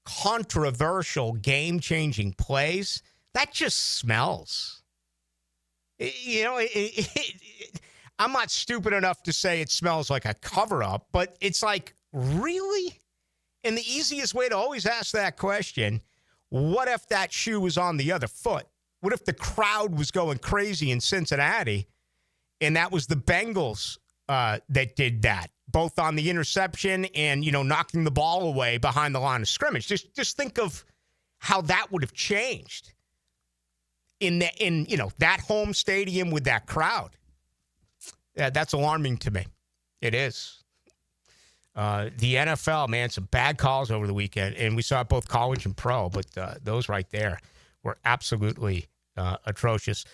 controversial, game-changing plays, that just smells. I'm not stupid enough to say it smells like a cover-up, but it's like, really? And the easiest way to always ask that question, what if that shoe was on the other foot? What if the crowd was going crazy in Cincinnati and that was the Bengals that did that, both on the interception and, knocking the ball away behind the line of scrimmage? Just think of how that would have changed in that home stadium with that crowd. Yeah, that's alarming to me. It is. The NFL, man, some bad calls over the weekend, and we saw it both college and pro, but those right there were absolutely atrocious.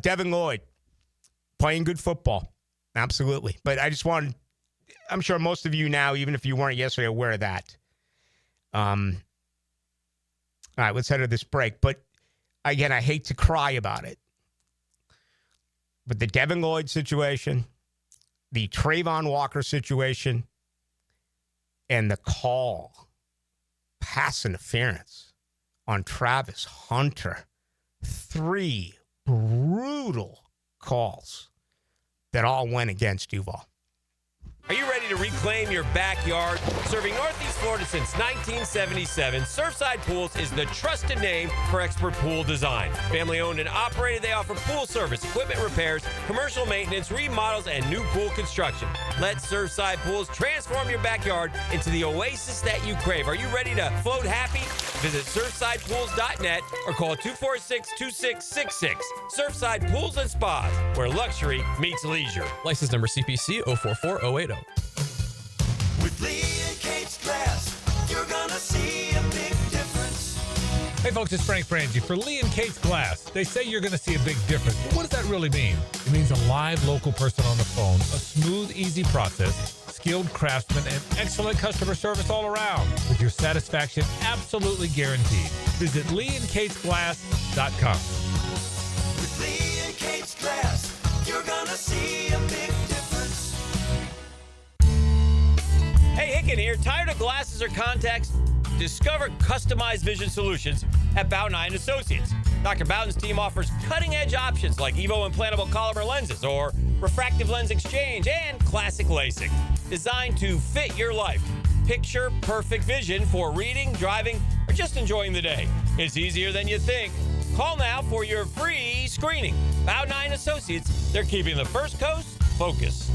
Devin Lloyd, playing good football, absolutely. But I just wanted, I'm sure most of you now, even if you weren't yesterday, aware of that. All right, let's head to this break. But again, I hate to cry about it. But the Devin Lloyd situation, the Trayvon Walker situation, and the call, pass interference on Travis Hunter. 3 brutal calls that all went against Duval. Are you ready to reclaim your backyard? Serving Northeast Florida since 1977, Surfside Pools is the trusted name for expert pool design. Family owned and operated, they offer pool service, equipment repairs, commercial maintenance, remodels, and new pool construction. Let Surfside Pools transform your backyard into the oasis that you crave. Are you ready to float happy? Visit surfsidepools.net or call 246-2666. Surfside Pools and Spas, where luxury meets leisure. License number CPC 044080. With Lee and Kate's Glass, you're gonna see a big difference. Hey folks, it's Frank Frangie for Lee and Kate's Glass. They say you're going to see a big difference, but what does that really mean? It means a live local person on the phone, a smooth, easy process, skilled craftsmen, and excellent customer service all around, with your satisfaction absolutely guaranteed. Visit leeandkatesglass.com. With Lee and Kate's Glass, you're gonna see a big difference. Hey, Hicken here. Tired of glasses or contacts? Discover customized vision solutions at Ballou & Associates. Dr. Bowden's team offers cutting-edge options like Evo implantable Collamer lenses or refractive lens exchange and classic LASIK, designed to fit your life. Picture perfect vision for reading, driving, or just enjoying the day. It's easier than you think. Call now for your free screening. Ballou & Associates, they're keeping the First Coast focused.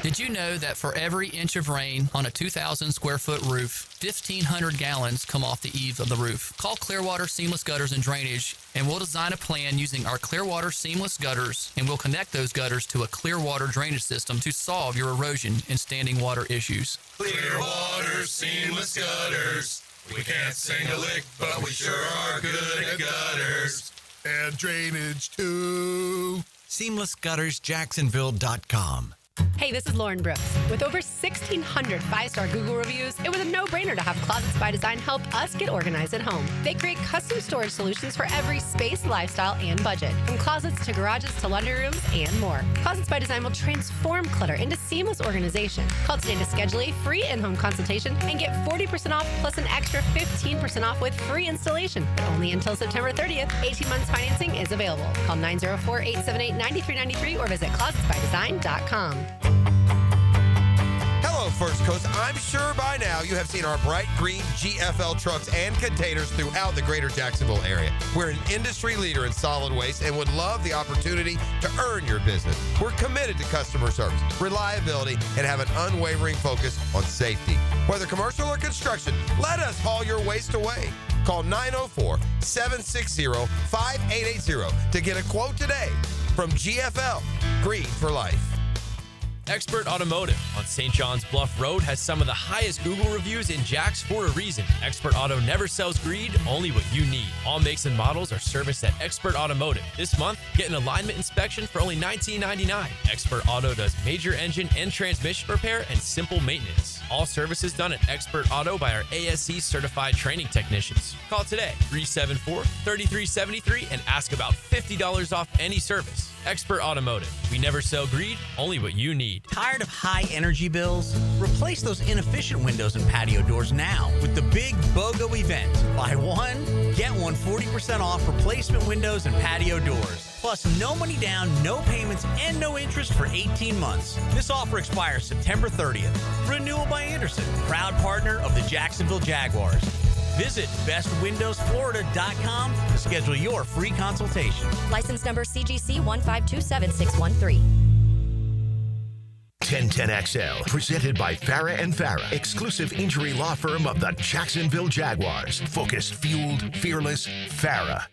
Did you know that for every inch of rain on a 2,000 square foot roof, 1,500 gallons come off the eaves of the roof? Call Clearwater Seamless Gutters and Drainage, and we'll design a plan using our Clearwater Seamless Gutters, and we'll connect those gutters to a Clearwater drainage system to solve your erosion and standing water issues. Clearwater Seamless Gutters. We can't sing a lick, but we sure are good at gutters. And drainage, too. SeamlessGuttersJacksonville.com. Hey, this is Lauren Brooks. With over 1,600 five-star Google reviews, it was a no-brainer to have Closets by Design help us get organized at home. They create custom storage solutions for every space, lifestyle, and budget. From closets to garages to laundry rooms and more. Closets by Design will transform clutter into seamless organization. Call today to schedule a free in-home consultation and get 40% off plus an extra 15% off with free installation. But only until September 30th. 18 months financing is available. Call 904-878-9393 or visit closetsbydesign.com. Hello, First Coast. I'm sure by now you have seen our bright green GFL trucks and containers throughout the greater Jacksonville area. We're an industry leader in solid waste and would love the opportunity to earn your business. We're committed to customer service, reliability, and have an unwavering focus on safety. Whether commercial or construction, let us haul your waste away. Call 904-760-5880 to get a quote today from GFL, Green for Life. Expert Automotive on St. John's Bluff Road has some of the highest Google reviews in Jax for a reason. Expert Auto never sells greed, only what you need. All makes and models are serviced at Expert Automotive. This month, get an alignment inspection for only $19.99. Expert Auto does major engine and transmission repair and simple maintenance. All services done at Expert Auto by our ASC certified training technicians. Call today, 374-3373, and ask about $50 off any service. Expert Automotive. We never sell greed, only what you need. Tired of high energy bills? Replace those inefficient windows and patio doors now with the big BOGO event. Buy one, get one 40% off replacement windows and patio doors. Plus, no money down, no payments, and no interest for 18 months. This offer expires September 30th. Renewal by Anderson, proud partner of the Jacksonville Jaguars. Visit bestwindowsflorida.com to schedule your free consultation. License number CGC 1527613. 1010XL, presented by Farah and Farah, exclusive injury law firm of the Jacksonville Jaguars. Focused, fueled, fearless, Farah.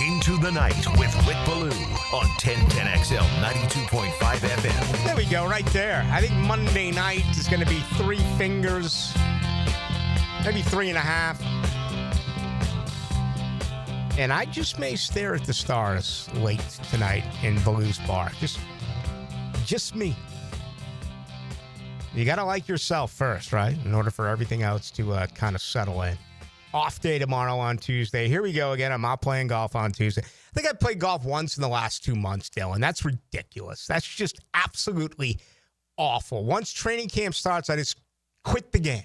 Into the Night with Rick Ballou on 1010XL 92.5 FM. There we go, right there. I think Monday night is going to be 3 fingers, maybe 3.5. And I just may stare at the stars late tonight in Ballou's bar. Just me. You got to like yourself first, right? In order for everything else to kind of settle in. Off day tomorrow on Tuesday. Here we go again. I'm not playing golf on Tuesday. I think I played golf once in the last 2 months, Dylan. That's ridiculous. That's just absolutely awful. Once training camp starts, I just quit the game.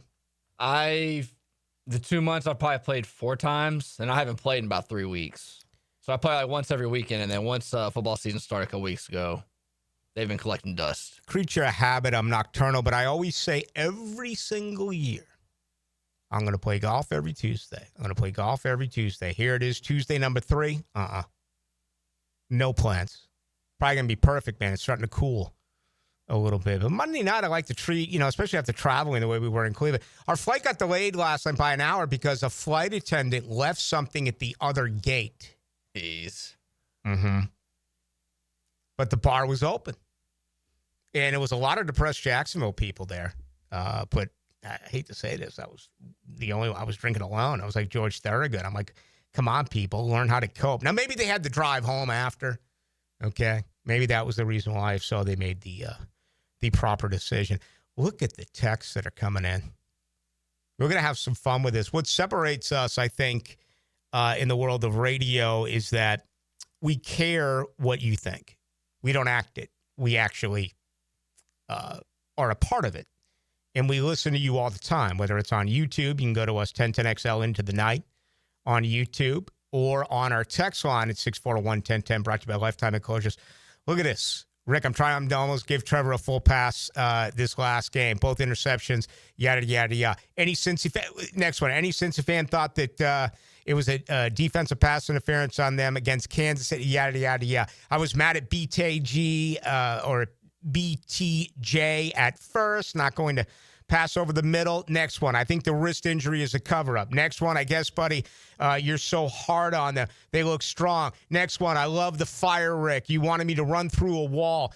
The 2 months I've probably played 4 times, and I haven't played in about 3 weeks. So I play like once every weekend, and then once football season started a couple weeks ago, they've been collecting dust. Creature of habit, I'm nocturnal, but I always say every single year, I'm going to play golf every Tuesday. I'm going to play golf every Tuesday. Here it is, Tuesday number 3. No plans. Probably going to be perfect, man. It's starting to cool a little bit. But Monday night, I like to treat, especially after traveling the way we were in Cleveland. Our flight got delayed last night by an hour because a flight attendant left something at the other gate. Jeez. Mm-hmm. But the bar was open. And it was a lot of depressed Jacksonville people there. But I hate to say this. That was the only one. I was drinking alone. I was like George Thorogood. I'm like, come on, people. Learn how to cope. Now, maybe they had to drive home after. Okay? Maybe that was the reason why. If so, they made the proper decision. Look at the texts that are coming in. We're going to have some fun with this. What separates us, I think, in the world of radio is that we care what you think. We don't act it. We actually are a part of it. And we listen to you all the time, whether it's on YouTube. You can go to us, 1010XL Into the Night on YouTube, or on our text line at 641-1010, brought to you by Lifetime Enclosures. Look at this. Rick, I'm trying to almost give Trevor a full pass this last game. Both interceptions, yada, yada, yada. Next one. Any Cincy fan thought that it was a defensive pass interference on them against Kansas City, yada, yada, yada. I was mad at BTG or BTJ at first, not going to pass over the middle. Next one. I think the wrist injury is a cover-up. Next one. I guess, buddy, you're so hard on them. They look strong. Next one. I love the fire, Rick. You wanted me to run through a wall.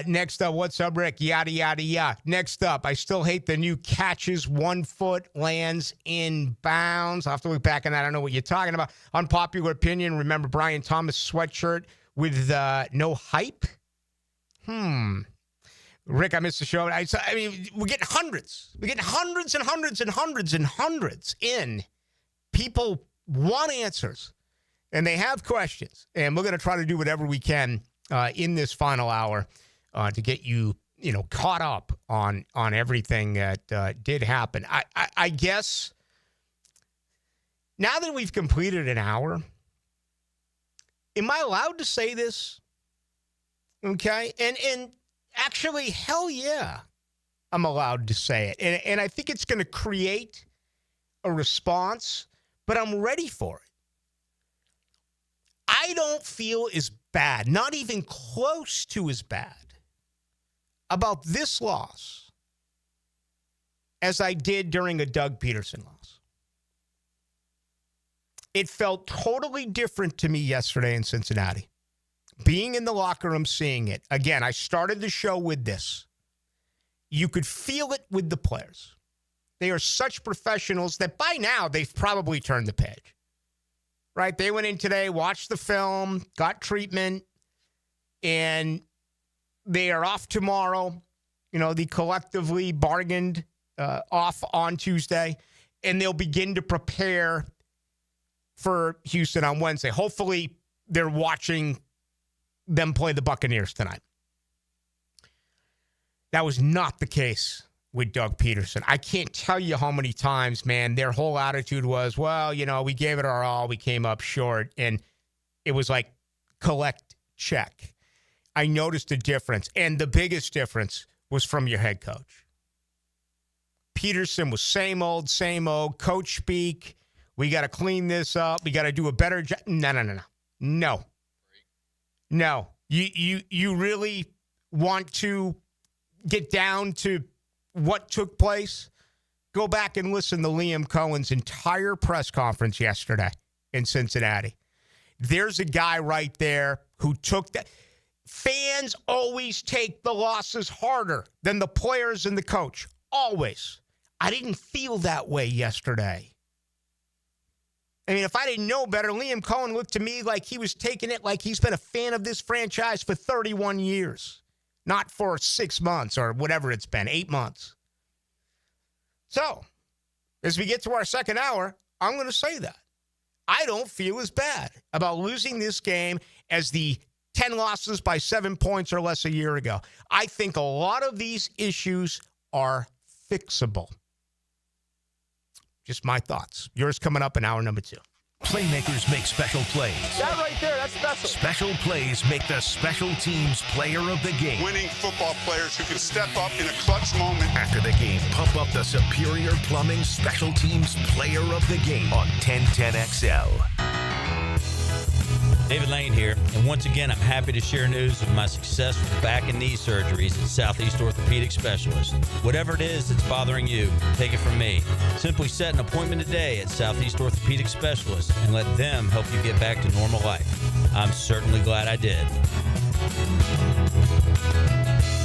Next up. What's up, Rick? Yada, yada, yada. Next up. I still hate the new catches. 1 foot lands in bounds. I'll have to look back on that. I don't know what you're talking about. Unpopular opinion. Remember Brian Thomas sweatshirt with no hype? Rick, I missed the show. I mean, we're getting hundreds. We're getting hundreds and hundreds and hundreds and hundreds in. People want answers, and they have questions. And we're going to try to do whatever we can in this final hour to get you, caught up on everything that did happen. I guess now that we've completed an hour, am I allowed to say this? Okay, and actually, hell yeah, I'm allowed to say it. And I think it's going to create a response, but I'm ready for it. I don't feel as bad, not even close to as bad, about this loss as I did during a Doug Peterson loss. It felt totally different to me yesterday in Cincinnati. Being in the locker room, seeing it. Again, I started the show with this. You could feel it with the players. They are such professionals that by now they've probably turned the page. Right? They went in today, watched the film, got treatment, and they are off tomorrow. They collectively bargained off on Tuesday, and they'll begin to prepare for Houston on Wednesday. Hopefully, they're watching them play the Buccaneers tonight. That was not the case with Doug Peterson. I can't tell you how many times, man, their whole attitude was, well, we gave it our all, we came up short, and it was like, collect, check. I noticed a difference, and the biggest difference was from your head coach. Peterson was same old, coach speak, we got to clean this up, we got to do a better job. No, you really want to get down to what took place? Go back and listen to Liam Cohen's entire press conference yesterday in Cincinnati. There's a guy right there who took that. Fans always take the losses harder than the players and the coach. Always. I didn't feel that way yesterday. I mean, if I didn't know better, Liam Cohen looked to me like he was taking it like he's been a fan of this franchise for 31 years, not for 6 months or whatever it's been, 8 months. So, as we get to our second hour, I'm going to say that. I don't feel as bad about losing this game as the 10 losses by 7 points or less a year ago. I think a lot of these issues are fixable. Just my thoughts. Yours coming up in hour number 2. Playmakers make special plays. That right there, that's special. Special plays make the special teams player of the game. Winning football players who can step up in a clutch moment. After the game, pump up the Superior Plumbing Special Teams player of the game on 1010XL. David Lane here, and once again, I'm happy to share news of my success with back and knee surgeries at Southeast Orthopedic Specialist. Whatever it is that's bothering you, take it from me. Simply set an appointment today at Southeast Orthopedic Specialist and let them help you get back to normal life. I'm certainly glad I did.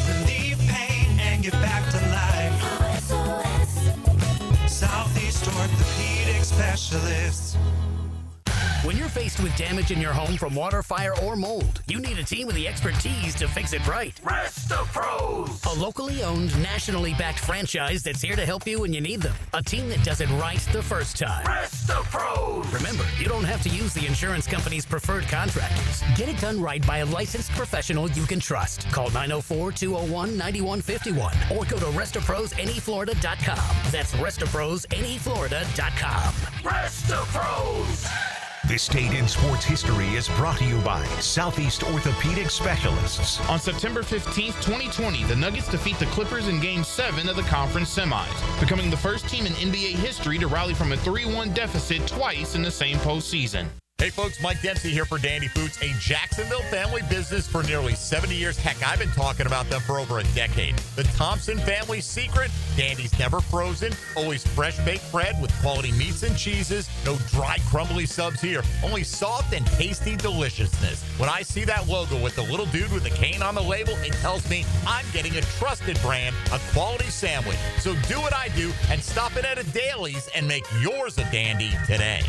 Relieve pain and get back to life. Southeast Orthopedic Specialist. When you're faced with damage in your home from water, fire, or mold, you need a team with the expertise to fix it right. Rest-A-Pros! A locally owned, nationally backed franchise that's here to help you when you need them. A team that does it right the first time. Rest-A-Pros! Remember, you don't have to use the insurance company's preferred contractors. Get it done right by a licensed professional you can trust. Call 904-201-9151 or go to RestaProsNEFlorida.com. That's RestaProsNEFlorida.com. Rest-A-Pros! This Date in Sports History is brought to you by Southeast Orthopedic Specialists. On September 15th, 2020, the Nuggets defeat the Clippers in Game 7 of the conference semis, becoming the first team in NBA history to rally from a 3-1 deficit twice in the same postseason. Hey folks, Mike Dempsey here for Dandy Foods, a Jacksonville family business for nearly 70 years. Heck, I've been talking about them for over a decade. The Thompson family secret, Dandy's never frozen, always fresh baked bread with quality meats and cheeses, no dry crumbly subs here, only soft and tasty deliciousness. When I see that logo with the little dude with the cane on the label, it tells me I'm getting a trusted brand, a quality sandwich. So do what I do and stop in at a Dailies and make yours a Dandy today.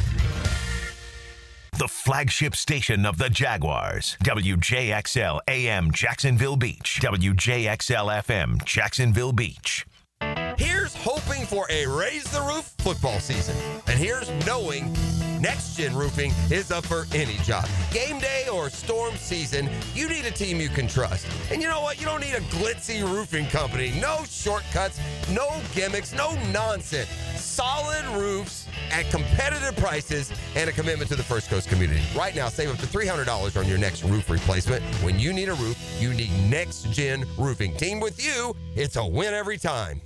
The flagship station of the Jaguars. WJXL AM Jacksonville Beach. WJXL FM Jacksonville Beach. Here's hoping for a Raise the Roof football season. And here's knowing Next Gen Roofing is up for any job. Game day or storm season, you need a team you can trust. And you know what? You don't need a glitzy roofing company. No shortcuts, no gimmicks, no nonsense. Solid roofs at competitive prices and a commitment to the First Coast community. Right now, save up to $300 on your next roof replacement. When you need a roof, you need Next Gen Roofing. Team with you, it's a win every time.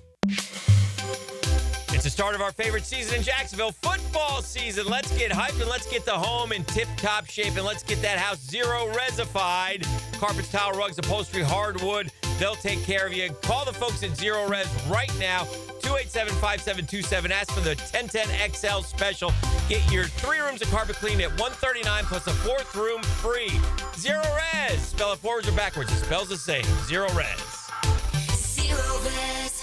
It's the start of our favorite season in Jacksonville, football season. Let's get hyped and let's get the home in tip-top shape and let's get that house zero-resified. Carpets, tile, rugs, upholstery, hardwood, they'll take care of you. Call the folks at Zero Res right now, 287-5727. Ask for the 1010XL special. Get your 3 rooms of carpet cleaned at $139 plus a 4th room free. Zero Res. Spell it forwards or backwards. It spells the same. Zero Res. Zero Res.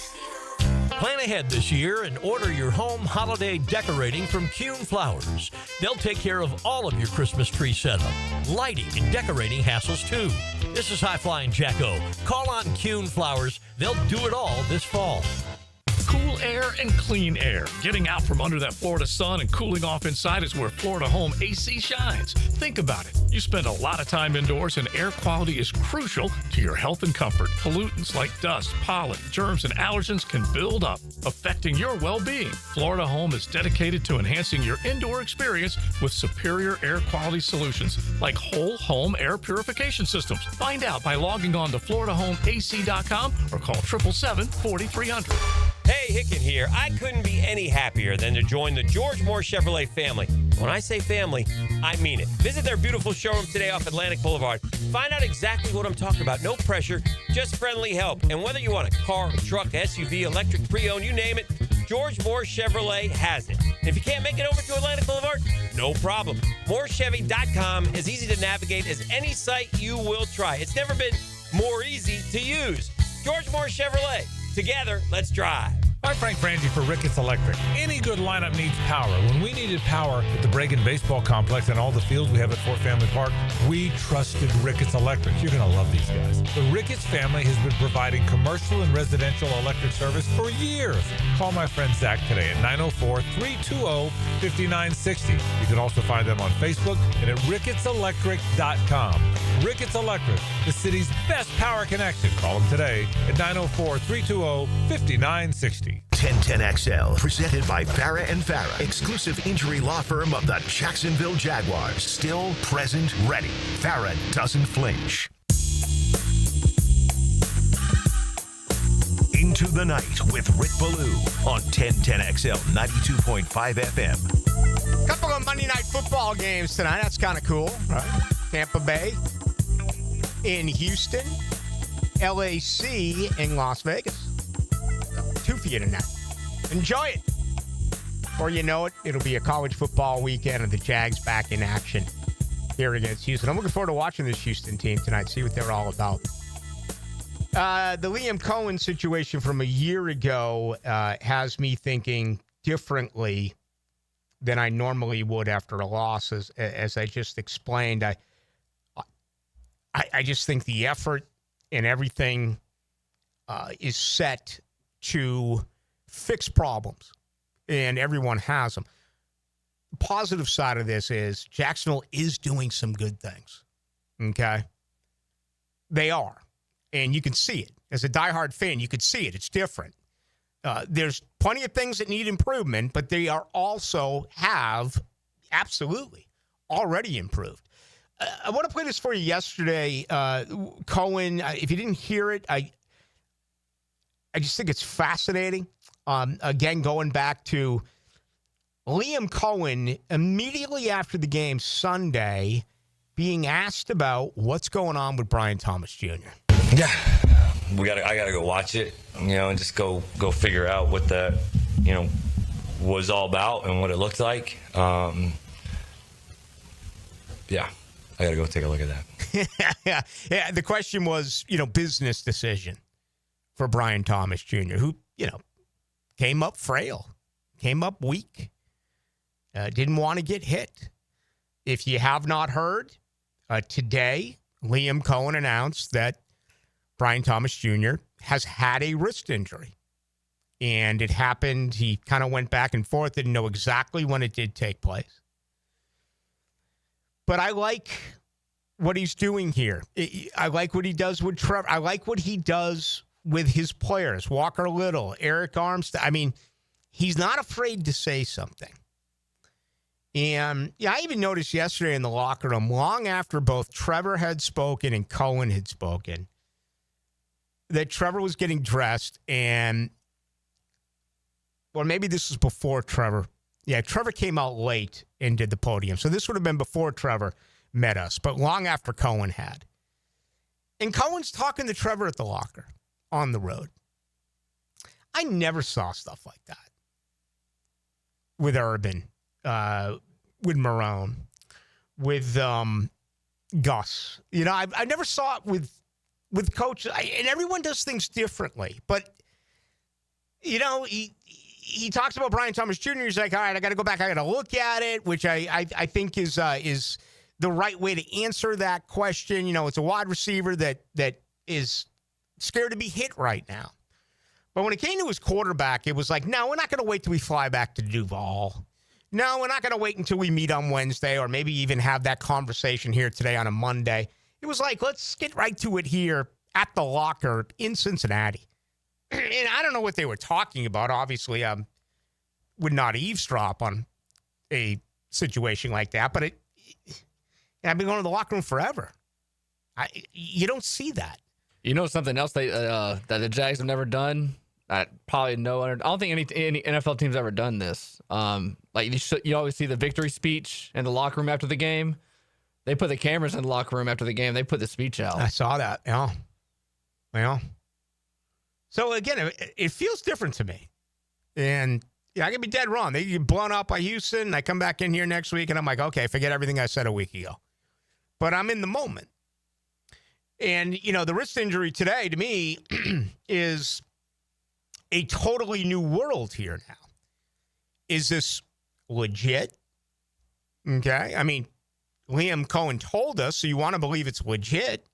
Plan ahead this year and order your home holiday decorating from Kuhn Flowers. They'll take care of all of your Christmas tree setup, lighting, and decorating hassles too. This is High Flying Jacko. Call on Kuhn Flowers. They'll do it all this fall. Cool air and clean air. Getting out from under that Florida sun and cooling off inside is where Florida Home AC shines. Think about it. You spend a lot of time indoors and air quality is crucial to your health and comfort. Pollutants like dust, pollen, germs, and allergens can build up, affecting your well-being. Florida Home is dedicated to enhancing your indoor experience with superior air quality solutions like whole home air purification systems. Find out by logging on to FloridaHomeAC.com or call 877-4300. Hey, Hicken here. I couldn't be any happier than to join the George Moore Chevrolet family. When I say family, I mean it. Visit their beautiful showroom today off Atlantic Boulevard. Find out exactly what I'm talking about. No pressure, just friendly help. And whether you want a car, a truck, SUV, electric, pre-owned, you name it, George Moore Chevrolet has it. And if you can't make it over to Atlantic Boulevard, no problem. MooreChevy.com is easy to navigate as any site you will try. It's never been more easy to use. George Moore Chevrolet. Together, let's drive. I'm Frank Frangie for Ricketts Electric. Any good lineup needs power. When we needed power at the Bragan Baseball Complex and all the fields we have at Fort Family Park, we trusted Ricketts Electric. You're going to love these guys. The Ricketts family has been providing commercial and residential electric service for years. Call my friend Zach today at 904-320-5960. You can also find them on Facebook and at RickettsElectric.com. Ricketts Electric, the city's best power connection. Call them today at 904-320-5960. 1010XL, presented by Farah and Farah, exclusive injury law firm of the Jacksonville Jaguars. Still, present, ready. Farah doesn't flinch. Into the Night with Rick Ballou on 1010XL 92.5 FM. Couple of Monday Night Football games tonight. That's kind of cool, right? Tampa Bay in Houston, LAC in Las Vegas. Two for you tonight. Enjoy it. Before you know it, it'll be a college football weekend and the Jags back in action here against Houston. I'm looking forward to watching this Houston team tonight, see what they're all about. The Liam Cohen situation from a year ago has me thinking differently than I normally would after a loss. As I just explained, I just think the effort and everything is set to fix problems, and everyone has them. The positive side of this is Jacksonville is doing some good things, okay? They are, and you can see it. As a diehard fan, you could see it. It's different. There's plenty of things that need improvement, but they are also have absolutely already improved. I want to play this for you yesterday. Cohen, if you didn't hear it, I just think it's fascinating. Again, going back to Liam Cohen immediately after the game Sunday being asked about what's going on with Brian Thomas Jr. Yeah, I gotta go watch it, and just go figure out what that, was all about and what it looked like. Yeah, I gotta go take a look at that. Yeah. The question was, business decision for Brian Thomas Jr., who, came up frail, came up weak, didn't want to get hit. If you have not heard, today, Liam Cohen announced that Brian Thomas Jr. has had a wrist injury. And it happened, he kind of went back and forth, didn't know exactly when it did take place. But I like what he's doing here. I like what he does with Trevor. I like what he does with his players, Walker Little, Eric Armstead. I mean, he's not afraid to say something. And I even noticed yesterday in the locker room, long after both Trevor had spoken and Cohen had spoken, that Trevor was getting dressed and, well, maybe this was before Trevor. Yeah, Trevor came out late and did the podium. So this would have been before Trevor met us, but long after Cohen had. And Cohen's talking to Trevor at the locker on the road. I never saw stuff like that with Urban, with Marone, with Gus. I never saw it with Coach. And everyone does things differently. But, he talks about Brian Thomas Jr. He's like, all right, I got to go back. I got to look at it, which I think is the right way to answer that question. It's a wide receiver that is scared to be hit right now. But when it came to his quarterback, it was like, no, we're not going to wait till we fly back to Duval. No, we're not going to wait until we meet on Wednesday or maybe even have that conversation here today on a Monday. It was like, let's get right to it here at the locker in Cincinnati. And I don't know what they were talking about. Obviously, I would not eavesdrop on a situation like that. But I've been going to the locker room forever. You don't see that. Something else that the Jags have never done? I don't think any NFL team's ever done this. You always see the victory speech in the locker room after the game. They put the cameras in the locker room after the game. They put the speech out. I saw that. Yeah. Well, so again, it feels different to me. And I could be dead wrong. They get blown out by Houston. I come back in here next week and I'm like, okay, forget everything I said a week ago. But I'm in the moment. And, the wrist injury today to me is a totally new world here now. Is this legit? Okay. I mean, Liam Cohen told us, so you want to believe it's legit.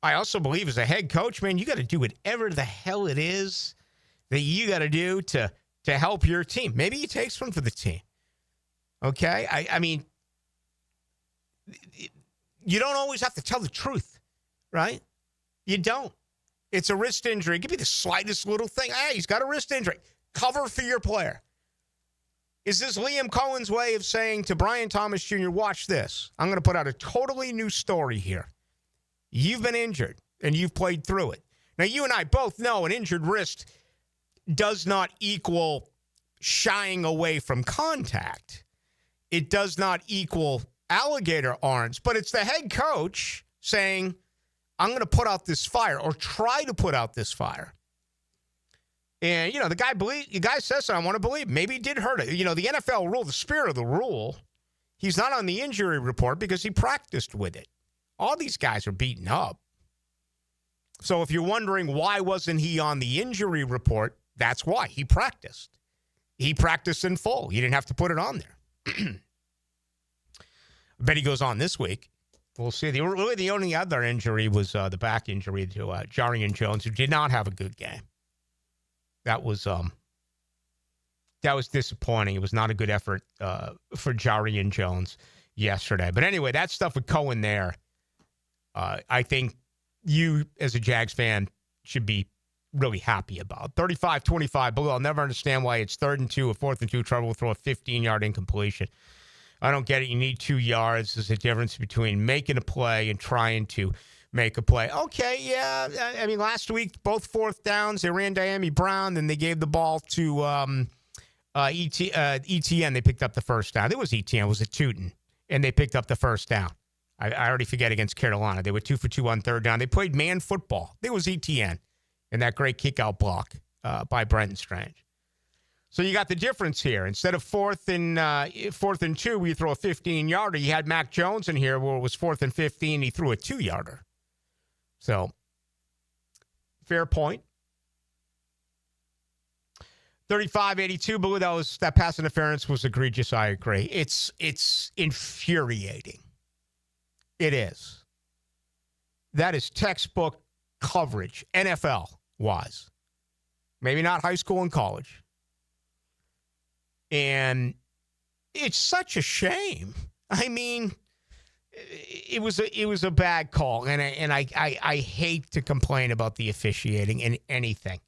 I also believe as a head coach, man, you got to do whatever the hell it is that you got to do to help your team. Maybe he takes one for the team. Okay? I mean, you don't always have to tell the truth, right? You don't. It's a wrist injury. Give me the slightest little thing. Hey, he's got a wrist injury. Cover for your player. Is this Liam Cohen's way of saying to Brian Thomas Jr., watch this. I'm going to put out a totally new story here. You've been injured, and you've played through it. Now, you and I both know an injured wrist does not equal shying away from contact. It does not equal alligator arms, but it's the head coach saying, I'm going to put out this fire or try to put out this fire. And, the guy says so. I want to believe. Maybe he did hurt it. The NFL rule, the spirit of the rule, he's not on the injury report because he practiced with it. All these guys are beaten up. So if you're wondering why wasn't he on the injury report, that's why. He practiced. He practiced in full. He didn't have to put it on there. I bet he goes on this week. We'll see. The only other injury was the back injury to Jarian Jones, who did not have a good game. That was disappointing. It was not a good effort for Jarian Jones yesterday. But anyway, that stuff with Cohen there, I think you as a Jags fan should be really happy about. 35-25, Ballou. I'll never understand why it's 3rd and 2, a 4th and 2, Trevor will throw a 15-yard incompletion. I don't get it. You need 2 yards. There's a difference between making a play and trying to make a play. Okay, yeah. I mean, last week, both 4th downs, they ran Diami Brown, then they gave the ball to ETN. They picked up the first down. It was ETN. It was a Tootin, and they picked up the first down. I already forget against Carolina. They were 2 for 2 on 3rd down. They played man football. It was ETN and that great kick-out block by Brenton Strange. So you got the difference here. Instead of 4th and 2, where you throw a 15-yarder, you had Mac Jones in here where it was 4th and 15. He threw a 2-yarder. So, fair point. 35-82, Ballou, that pass interference was egregious. I agree. It's infuriating. It is. That is textbook coverage, NFL-wise. Maybe not high school and college. And it's such a shame. I mean, it was a bad call, and I hate to complain about the officiating in anything,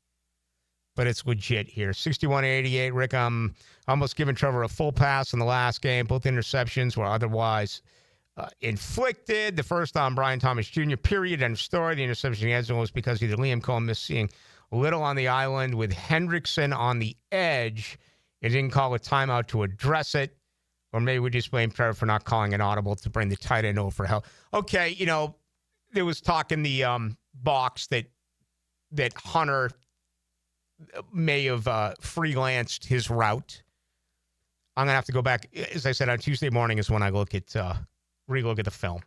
but it's legit here. 61-88, Rick. I'm almost giving Trevor a full pass in the last game. Both interceptions were otherwise inflicted. The first on Brian Thomas Jr. Period. End of story. The interception he had was because either Liam Cohen missed seeing Little on the island with Hendrickson on the edge. It didn't call a timeout to address it. Or maybe we just blame Trevor for not calling an audible to bring the tight end over for help. Okay, there was talk in the box that Hunter may have freelanced his route. I'm going to have to go back. As I said, on Tuesday morning is when I re-look at the film.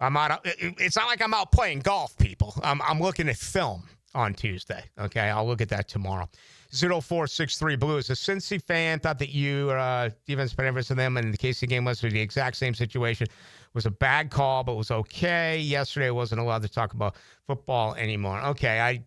It's not like I'm out playing golf, people. I'm looking at film on Tuesday. Okay, I'll look at that tomorrow. 0463 Ballou is a Cincy fan. Thought that you defense benefits of them, and the KC game was the exact same situation. It was a bad call, but was okay. Yesterday, I wasn't allowed to talk about football anymore. Okay, I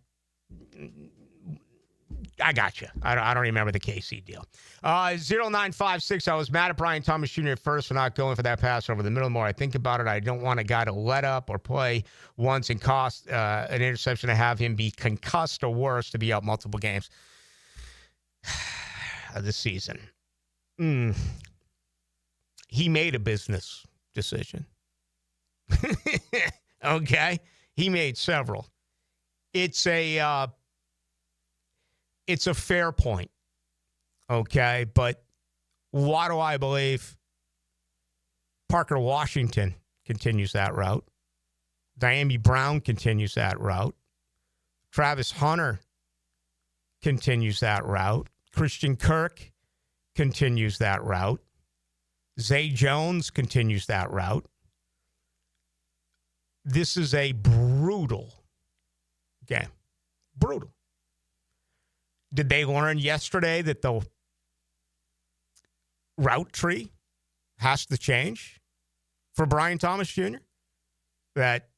got you. I don't remember the KC deal. 0956. I was mad at Brian Thomas Jr. at first for not going for that pass over the middle. The more I think about it, I don't want a guy to let up or play once and cost an interception to have him be concussed or worse to be out multiple games this season. He made a business decision. Okay? He made several. It's a fair point. Okay? But what do I believe? Parker Washington continues that route. Diami Brown continues that route. Travis Hunter continues that route. Christian Kirk continues that route. Zay Jones continues that route. This is a brutal game. Brutal. Did they learn yesterday that the route tree has to change for Brian Thomas Jr.? That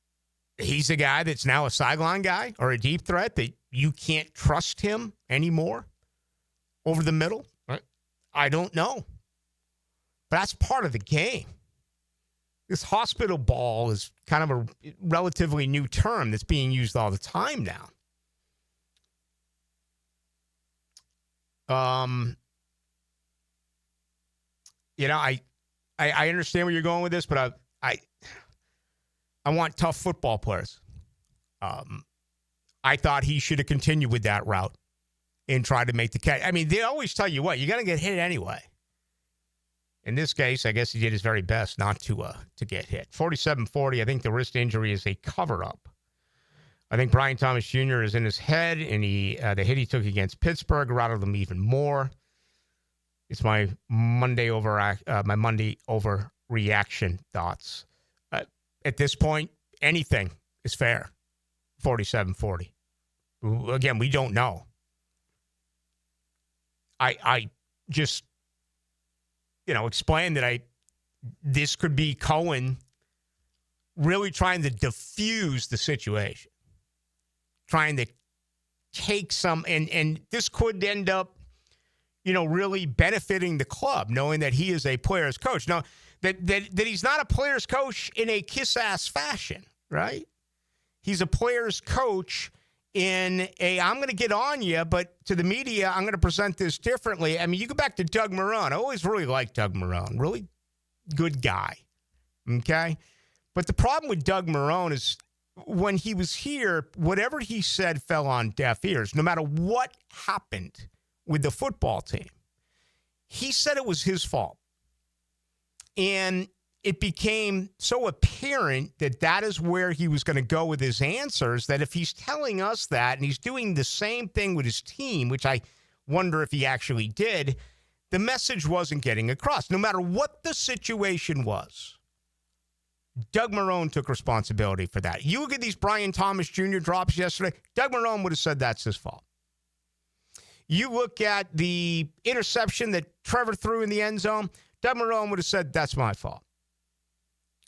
he's a guy that's now a sideline guy or a deep threat, that you can't trust him anymore over the middle? Right. I don't know. But that's part of the game. This hospital ball is kind of a relatively new term that's being used all the time now. I understand where you're going with this, but I want tough football players. I thought he should have continued with that route and tried to make the catch. I mean, they always tell you what, you're going to get hit anyway. In this case, I guess he did his very best not to get hit. 47-40, I think the wrist injury is a cover-up. I think Brian Thomas Jr. is in his head, and the hit he took against Pittsburgh rattled him even more. It's my Monday overreaction thoughts. At this point, anything is fair. 47-40. Again, we don't know. I just, explained that this could be Cohen really trying to diffuse the situation, trying to take some, and this could end up, really benefiting the club, knowing that he is a player's coach. Now, that he's not a player's coach in a kiss-ass fashion, right? He's a player's coach in I'm going to get on you, but to the media, I'm going to present this differently. I mean, you go back to Doug Marrone. I always really liked Doug Marrone. Really good guy, okay? But the problem with Doug Marrone is when he was here, whatever he said fell on deaf ears, no matter what happened with the football team. He said it was his fault. And it became so apparent that is where he was going to go with his answers, that if he's telling us that and he's doing the same thing with his team, which I wonder if he actually did, the message wasn't getting across. No matter what the situation was, Doug Marrone took responsibility for that. You look at these Brian Thomas Jr. drops yesterday, Doug Marrone would have said that's his fault. You look at the interception that Trevor threw in the end zone, Doug Marrone would have said that's my fault.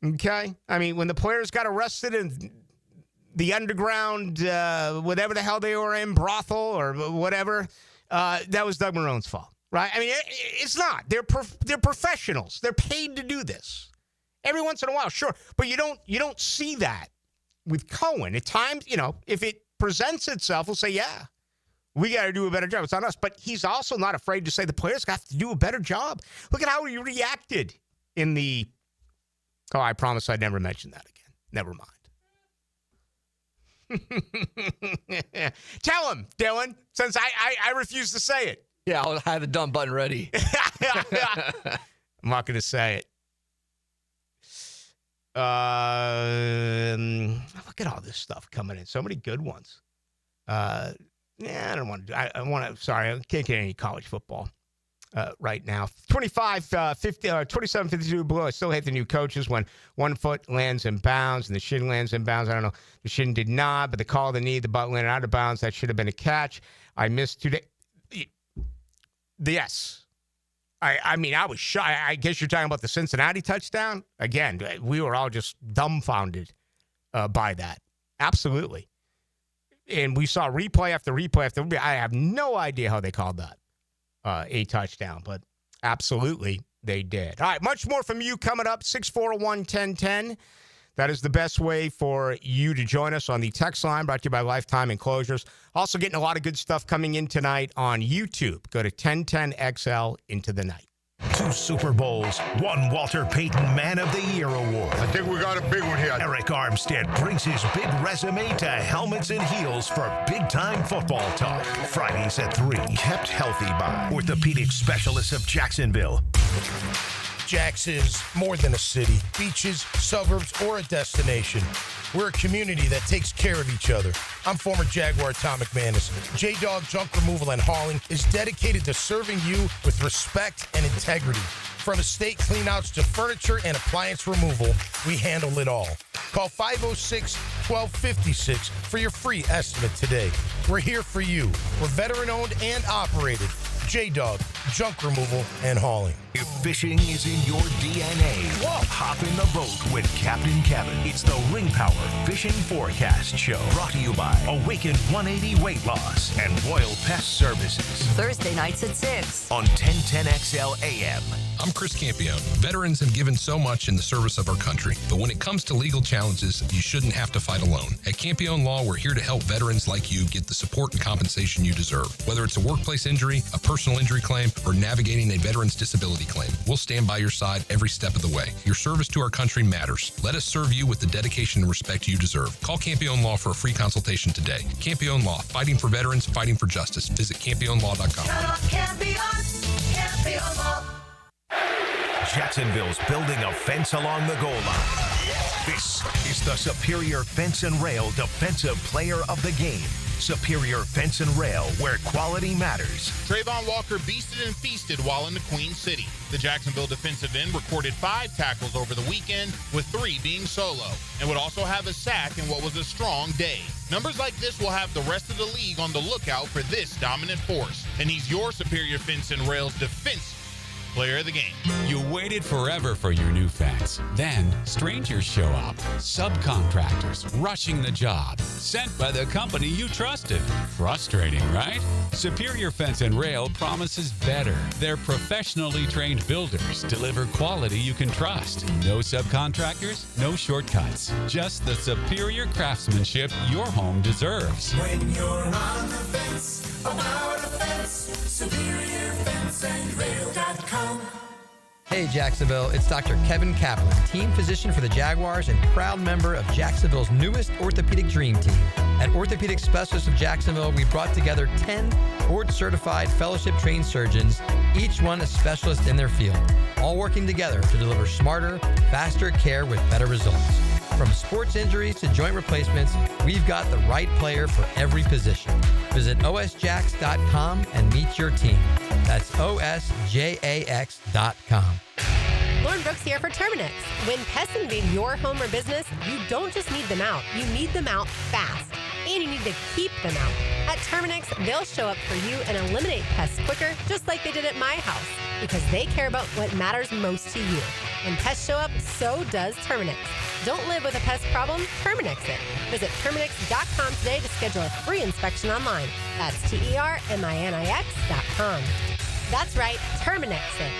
Okay? I mean, when the players got arrested in the underground, whatever the hell they were in, brothel or whatever, that was Doug Marrone's fault, right? I mean, it's not. They're professionals. They're paid to do this. Every once in a while, sure. But you don't see that with Cohen. At times, if it presents itself, we'll say, yeah, we got to do a better job. It's on us. But he's also not afraid to say the players got to do a better job. Look at how he reacted in the I promise I'd never mention that again. Never mind. Tell him, Dylan, since I refuse to say it. Yeah, I'll have the dumb button ready. I'm not going to say it. Look at all this stuff coming in. So many good ones. I don't want to sorry, I can't get any college football. Right now. 27-52 Blue. I still hate the new coaches when one foot lands in bounds and the shin lands in bounds. I don't know. The shin did not, but the call of the knee, the butt landed out of bounds. That should have been a catch. I missed 2 days. Yes. I mean, I was shocked. I guess you're talking about the Cincinnati touchdown. Again, we were all just dumbfounded by that. Absolutely. And we saw replay after replay after replay. I have no idea how they called that. A touchdown, but absolutely they did. All right, much more from you coming up, 641-1010. That is the best way for you to join us on the text line, brought to you by Lifetime Enclosures. Also getting a lot of good stuff coming in tonight on YouTube. Go to 1010XL into the night. 2 Super Bowls, 1 Walter Payton Man of the Year award. I think we got a big one here. Eric Armstead brings his big resume to Helmets and Heels for big-time football talk. Fridays at 3. Kept healthy by orthopedic specialists of Jacksonville. Jax is more than a city, beaches, suburbs, or a destination. We're a community that takes care of each other. I'm former Jaguar Tom McManus. J-Dog Junk Removal and Hauling is dedicated to serving you with respect and integrity. From estate cleanouts to furniture and appliance removal, we handle it all. Call 506-1256 for your free estimate today. We're here for you. We're veteran-owned and operated. J-Dog Junk Removal and Hauling. If fishing is in your DNA, hop in the boat with Captain Kevin. It's the Ring Power Fishing Forecast Show, brought to you by Awaken 180 Weight Loss and Royal Pest Services. Thursday nights at 6 on 1010XL AM. I'm Chris Campione. Veterans have given so much in the service of our country, but when it comes to legal challenges, you shouldn't have to fight alone. At Campione Law, we're here to help veterans like you get the support and compensation you deserve. Whether it's a workplace injury, a personal injury claim, or navigating a veteran's disability claim, we'll stand by your side every step of the way. Your service to our country matters. Let us serve you with the dedication and respect you deserve. Call Campione Law for a free consultation today. Campione Law, fighting for veterans, fighting for justice. Visit CampioneLaw.com. Campione Law. Jacksonville's building a fence along the goal line. This is the Superior Fence and Rail Defensive Player of the Game. Superior Fence and Rail, where quality matters. Trayvon Walker beasted and feasted while in the Queen City. The Jacksonville defensive end recorded 5 tackles over the weekend, with 3 being solo, and would also have a sack in what was a strong day. Numbers like this will have the rest of the league on the lookout for this dominant force. And he's your Superior Fence and Rail's defensive player of the game. You waited forever for your new fence. Then strangers show up. Subcontractors rushing the job. Sent by the company you trusted. Frustrating, right? Superior Fence and Rail promises better. Their professionally trained builders deliver quality you can trust. No subcontractors, no shortcuts. Just the superior craftsmanship your home deserves. When you're on the fence, about a fence, SuperiorFenceandRail.com. Hey Jacksonville, it's Dr. Kevin Kaplan, team physician for the Jaguars and proud member of Jacksonville's newest orthopedic dream team. At Orthopedic Specialists of Jacksonville, we brought together 10 board-certified fellowship-trained surgeons, each one a specialist in their field, all working together to deliver smarter, faster care with better results. From sports injuries to joint replacements, we've got the right player for every position. Visit osjax.com and meet your team. That's osjax.com. Lauren Brooks here for Terminix. When pests invade your home or business, you don't just need them out, you need them out fast. And you need to keep them out. At Terminix, they'll show up for you and eliminate pests quicker, just like they did at my house, because they care about what matters most to you. When pests show up, so does Terminix. Don't live with a pest problem, Terminix it. Visit Terminix.com today to schedule a free inspection online. That's TerMinix.com. That's right, Terminix it.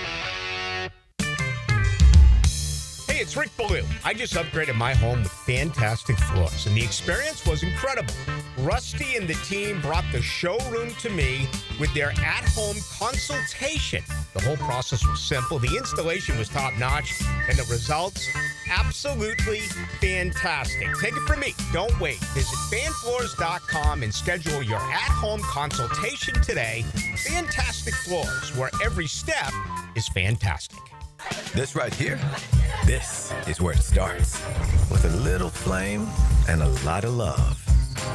Hey, it's Rick Ballou. I just upgraded my home with fantastic floors, and the experience was incredible. Rusty and the team brought the showroom to me with their at-home consultation. The whole process was simple, the installation was top-notch, and the results, absolutely fantastic. Take it from me. Don't wait. Visit fanfloors.com and schedule your at-home consultation today. Fantastic floors, where every step is fantastic. This right here, this is where it starts. With a little flame and a lot of love.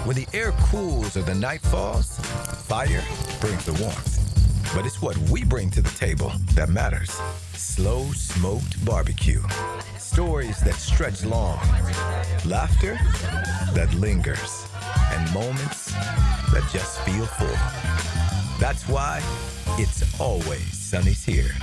When the air cools or the night falls, fire brings the warmth. But it's what we bring to the table that matters. Slow smoked barbecue. Stories that stretch long. Laughter that lingers. And moments that just feel full. That's why it's always Sonny's here.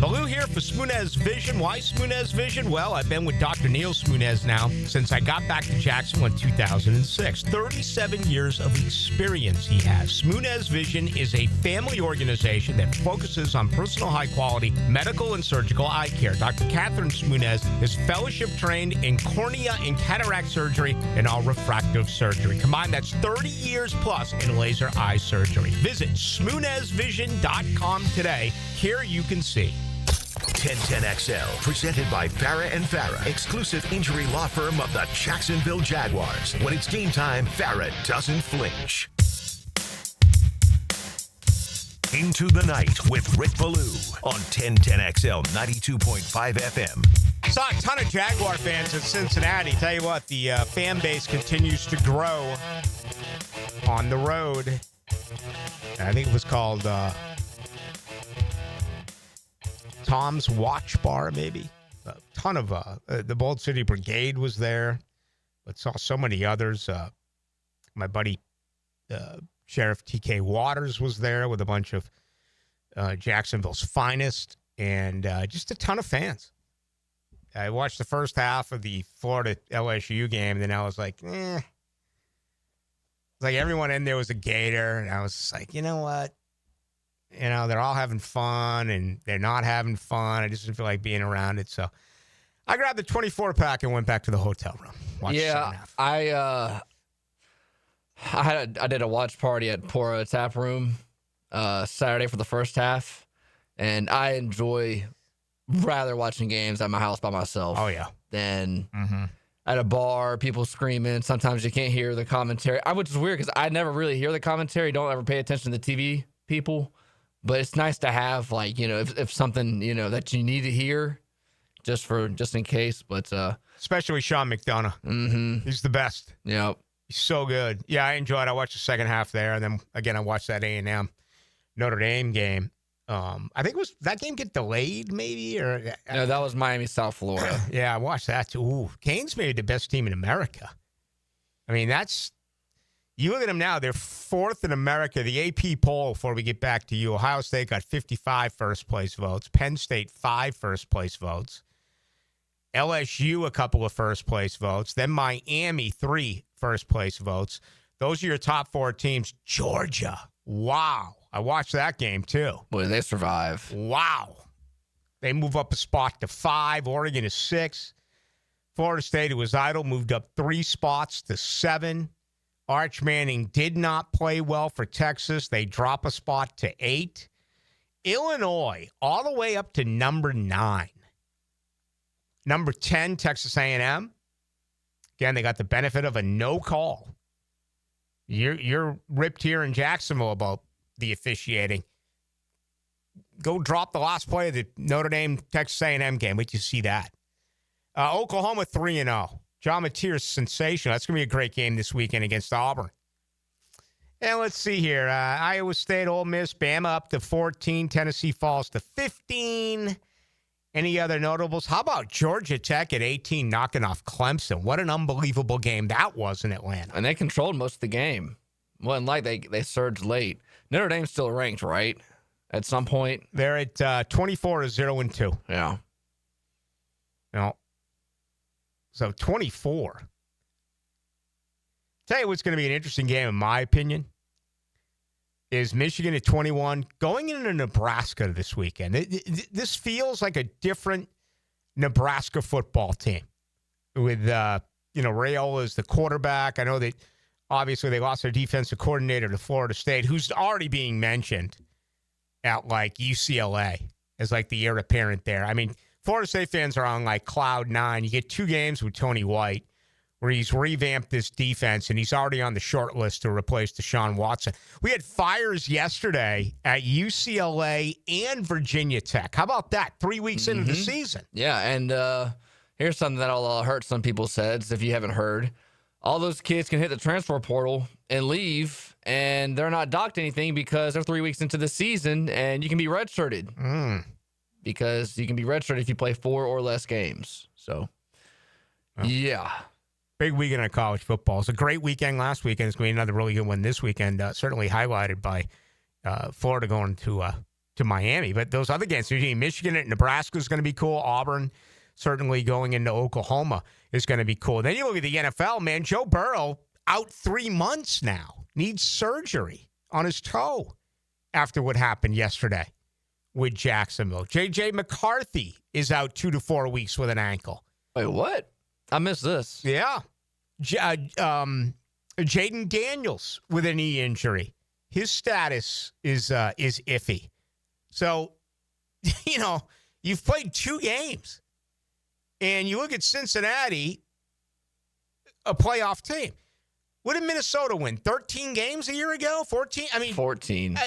Ballou here for Smoonez Vision. Why Smoonez Vision? Well, I've been with Dr. Neil Smoonez now since I got back to Jacksonville in 2006. 37 years of experience he has. Smoonez Vision is a family organization that focuses on personal high-quality medical and surgical eye care. Dr. Catherine Smoonez is fellowship-trained in cornea and cataract surgery and all refractive surgery. Combined, that's 30 years plus in laser eye surgery. Visit SmoonezVision.com today. Here you can see. 1010XL, presented by Farrah & Farrah, exclusive injury law firm of the Jacksonville Jaguars. When it's game time, Farrah doesn't flinch. Into the Night with Rick Ballou on 1010XL 92.5 FM. Saw a ton of Jaguar fans in Cincinnati. Tell you what, the fan base continues to grow on the road. I think it was called Tom's Watch Bar, maybe. A ton of the Bold City Brigade was there, but saw so many others. My buddy Sheriff T.K. Waters was there with a bunch of Jacksonville's finest, and just a ton of fans. I watched the first half of the Florida LSU game, and then I was like, It's like everyone in there was a Gator, and I was just like, you know what? You know, they're all having fun, and they're not having fun. I just didn't feel like being around it, so I grabbed the 24-pack and went back to the hotel room. Watched the second half. I did a watch party at Pora Tap Room Saturday for the first half, and I enjoy rather watching games at my house by myself. Oh, yeah. Than at a bar, people screaming. Sometimes you can't hear the commentary. Which is weird because I never really hear the commentary. Don't ever pay attention to the TV people. But it's nice to have, like, you know, if something, you know, that you need to hear just in case. But especially Sean McDonough. Mm-hmm. He's the best. Yep. He's so good. Yeah, I enjoyed it. I watched the second half there, and then, again, I watched that A&M Notre Dame game. I think that game get delayed, maybe? No, that was Miami, South Florida. Yeah, I watched that, too. Ooh, Canes maybe the best team in America. I mean, you look at them now, they're fourth in America. The AP poll, before we get back to you, Ohio State got 55 first-place votes. Penn State, 5 first-place votes. LSU, a couple of first-place votes. Then Miami, 3 first-place votes. Those are your top 4 teams. Georgia, wow. I watched that game, too. Boy, they survive. Wow. They move up a spot to 5. Oregon is 6. Florida State, who was idle, moved up 3 spots to 7. Arch Manning did not play well for Texas. They drop a spot to 8. Illinois, all the way up to number 9. Number 10, Texas A&M. Again, they got the benefit of a no call. You're ripped here in Jacksonville about the officiating. Go drop the last play of the Notre Dame Texas A&M game. Wait till you see that. Oklahoma 3-0. John Mateer's sensational. That's going to be a great game this weekend against Auburn. And let's see here. Iowa State, Ole Miss, Bama up to 14. Tennessee falls to 15. Any other notables? How about Georgia Tech at 18 knocking off Clemson? What an unbelievable game that was in Atlanta. And they controlled most of the game. Wasn't like they surged late. Notre Dame's still ranked, right? At some point. They're at 24-0-2. Yeah. No. So 24. Tell you what's going to be an interesting game, in my opinion, is Michigan at 21 going into Nebraska this weekend. This feels like a different Nebraska football team with, Raiola as the quarterback. I know that obviously they lost their defensive coordinator to Florida State, who's already being mentioned at like UCLA as like the heir apparent there. I mean, Florida State fans are on like cloud 9. You get 2 games with Tony White where he's revamped this defense, and he's already on the short list to replace Deshaun Watson. We had fires yesterday at UCLA and Virginia Tech. How about that? 3 weeks into the season. Yeah, and here's something that'll hurt some people's heads if you haven't heard. All those kids can hit the transfer portal and leave, and they're not docked anything because they're 3 weeks into the season, and you can be redshirted. Because you can be redshirted if you play 4 or less games. So, yeah. Big weekend of college football. It's a great weekend last weekend. It's going to be another really good one this weekend, certainly highlighted by Florida going to Miami. But those other games, Michigan at Nebraska is going to be cool. Auburn certainly going into Oklahoma is going to be cool. Then you look at the NFL, man. Joe Burrow out 3 months now. Needs surgery on his toe after what happened yesterday with Jacksonville. J.J. McCarthy is out 2 to 4 weeks with an ankle. Wait, what? I missed this. Yeah. Jaden Daniels with a knee injury. His status is iffy. So, you've played 2 games. And you look at Cincinnati, a playoff team. What did Minnesota win? 13 games a year ago? 14? 14.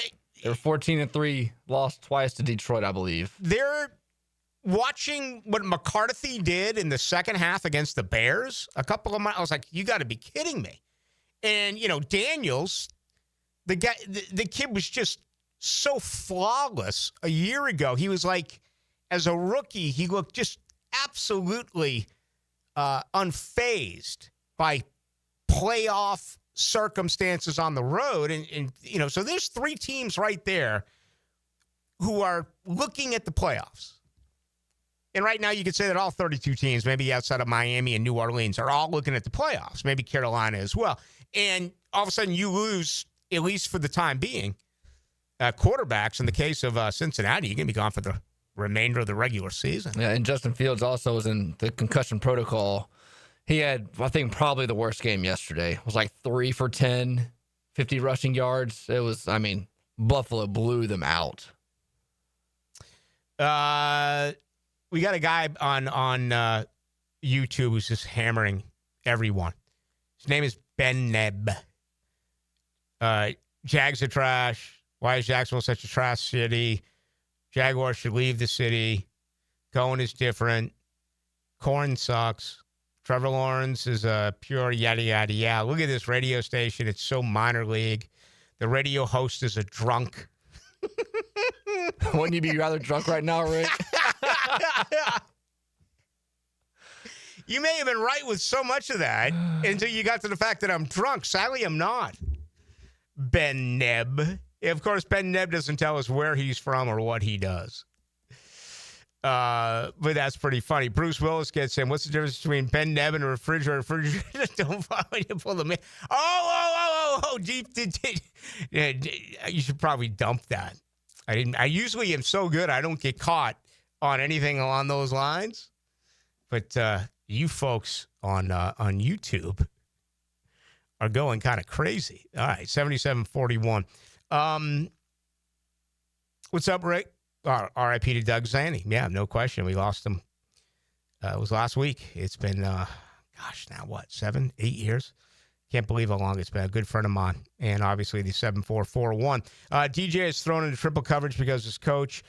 They were 14-3, lost twice to Detroit, I believe. They're watching what McCarthy did in the second half against the Bears a couple of months. I was like, you got to be kidding me. And, Daniels, the kid was just so flawless a year ago. He was like, as a rookie, he looked just absolutely unfazed by playoff circumstances on the road. And so there's 3 teams right there who are looking at the playoffs. And right now you could say that all 32 teams, maybe outside of Miami and New Orleans, are all looking at the playoffs, maybe Carolina as well. And all of a sudden you lose, at least for the time being, quarterbacks. In the case of Cincinnati, you're going to be gone for the remainder of the regular season. Yeah, and Justin Fields also was in the concussion protocol. He had, I think, probably the worst game yesterday. It was like 3 for 10, 50 rushing yards. It was, I mean, Buffalo blew them out. We got a guy on YouTube who's just hammering everyone. His name is Ben Neb. Jags are trash. Why is Jacksonville such a trash city? Jaguars should leave the city. Cohen is different. Corn sucks. Trevor Lawrence is a pure yada, yada, yada. Look at this radio station. It's so minor league. The radio host is a drunk. Wouldn't you be rather drunk right now, Rick? You may have been right with so much of that until you got to the fact that I'm drunk. Sadly, I'm not. Ben Neb. Of course, Ben Neb doesn't tell us where he's from or what he does. But that's pretty funny. Bruce Willis gets in. What's the difference between Ben Neb and a refrigerator? Don't follow you pull them in. Oh, deep. You should probably dump that. I usually am so good I don't get caught on anything along those lines. But you folks on YouTube are going kind of crazy. All right, 77-41. What's up, Rick? R.I.P. to Doug Zanny. Yeah, no question. We lost him. It was last week. It's been, now what, 7, 8 years? Can't believe how long it's been. A good friend of mine. And obviously the 7-4-4-1. DJ is thrown into triple coverage because his coach,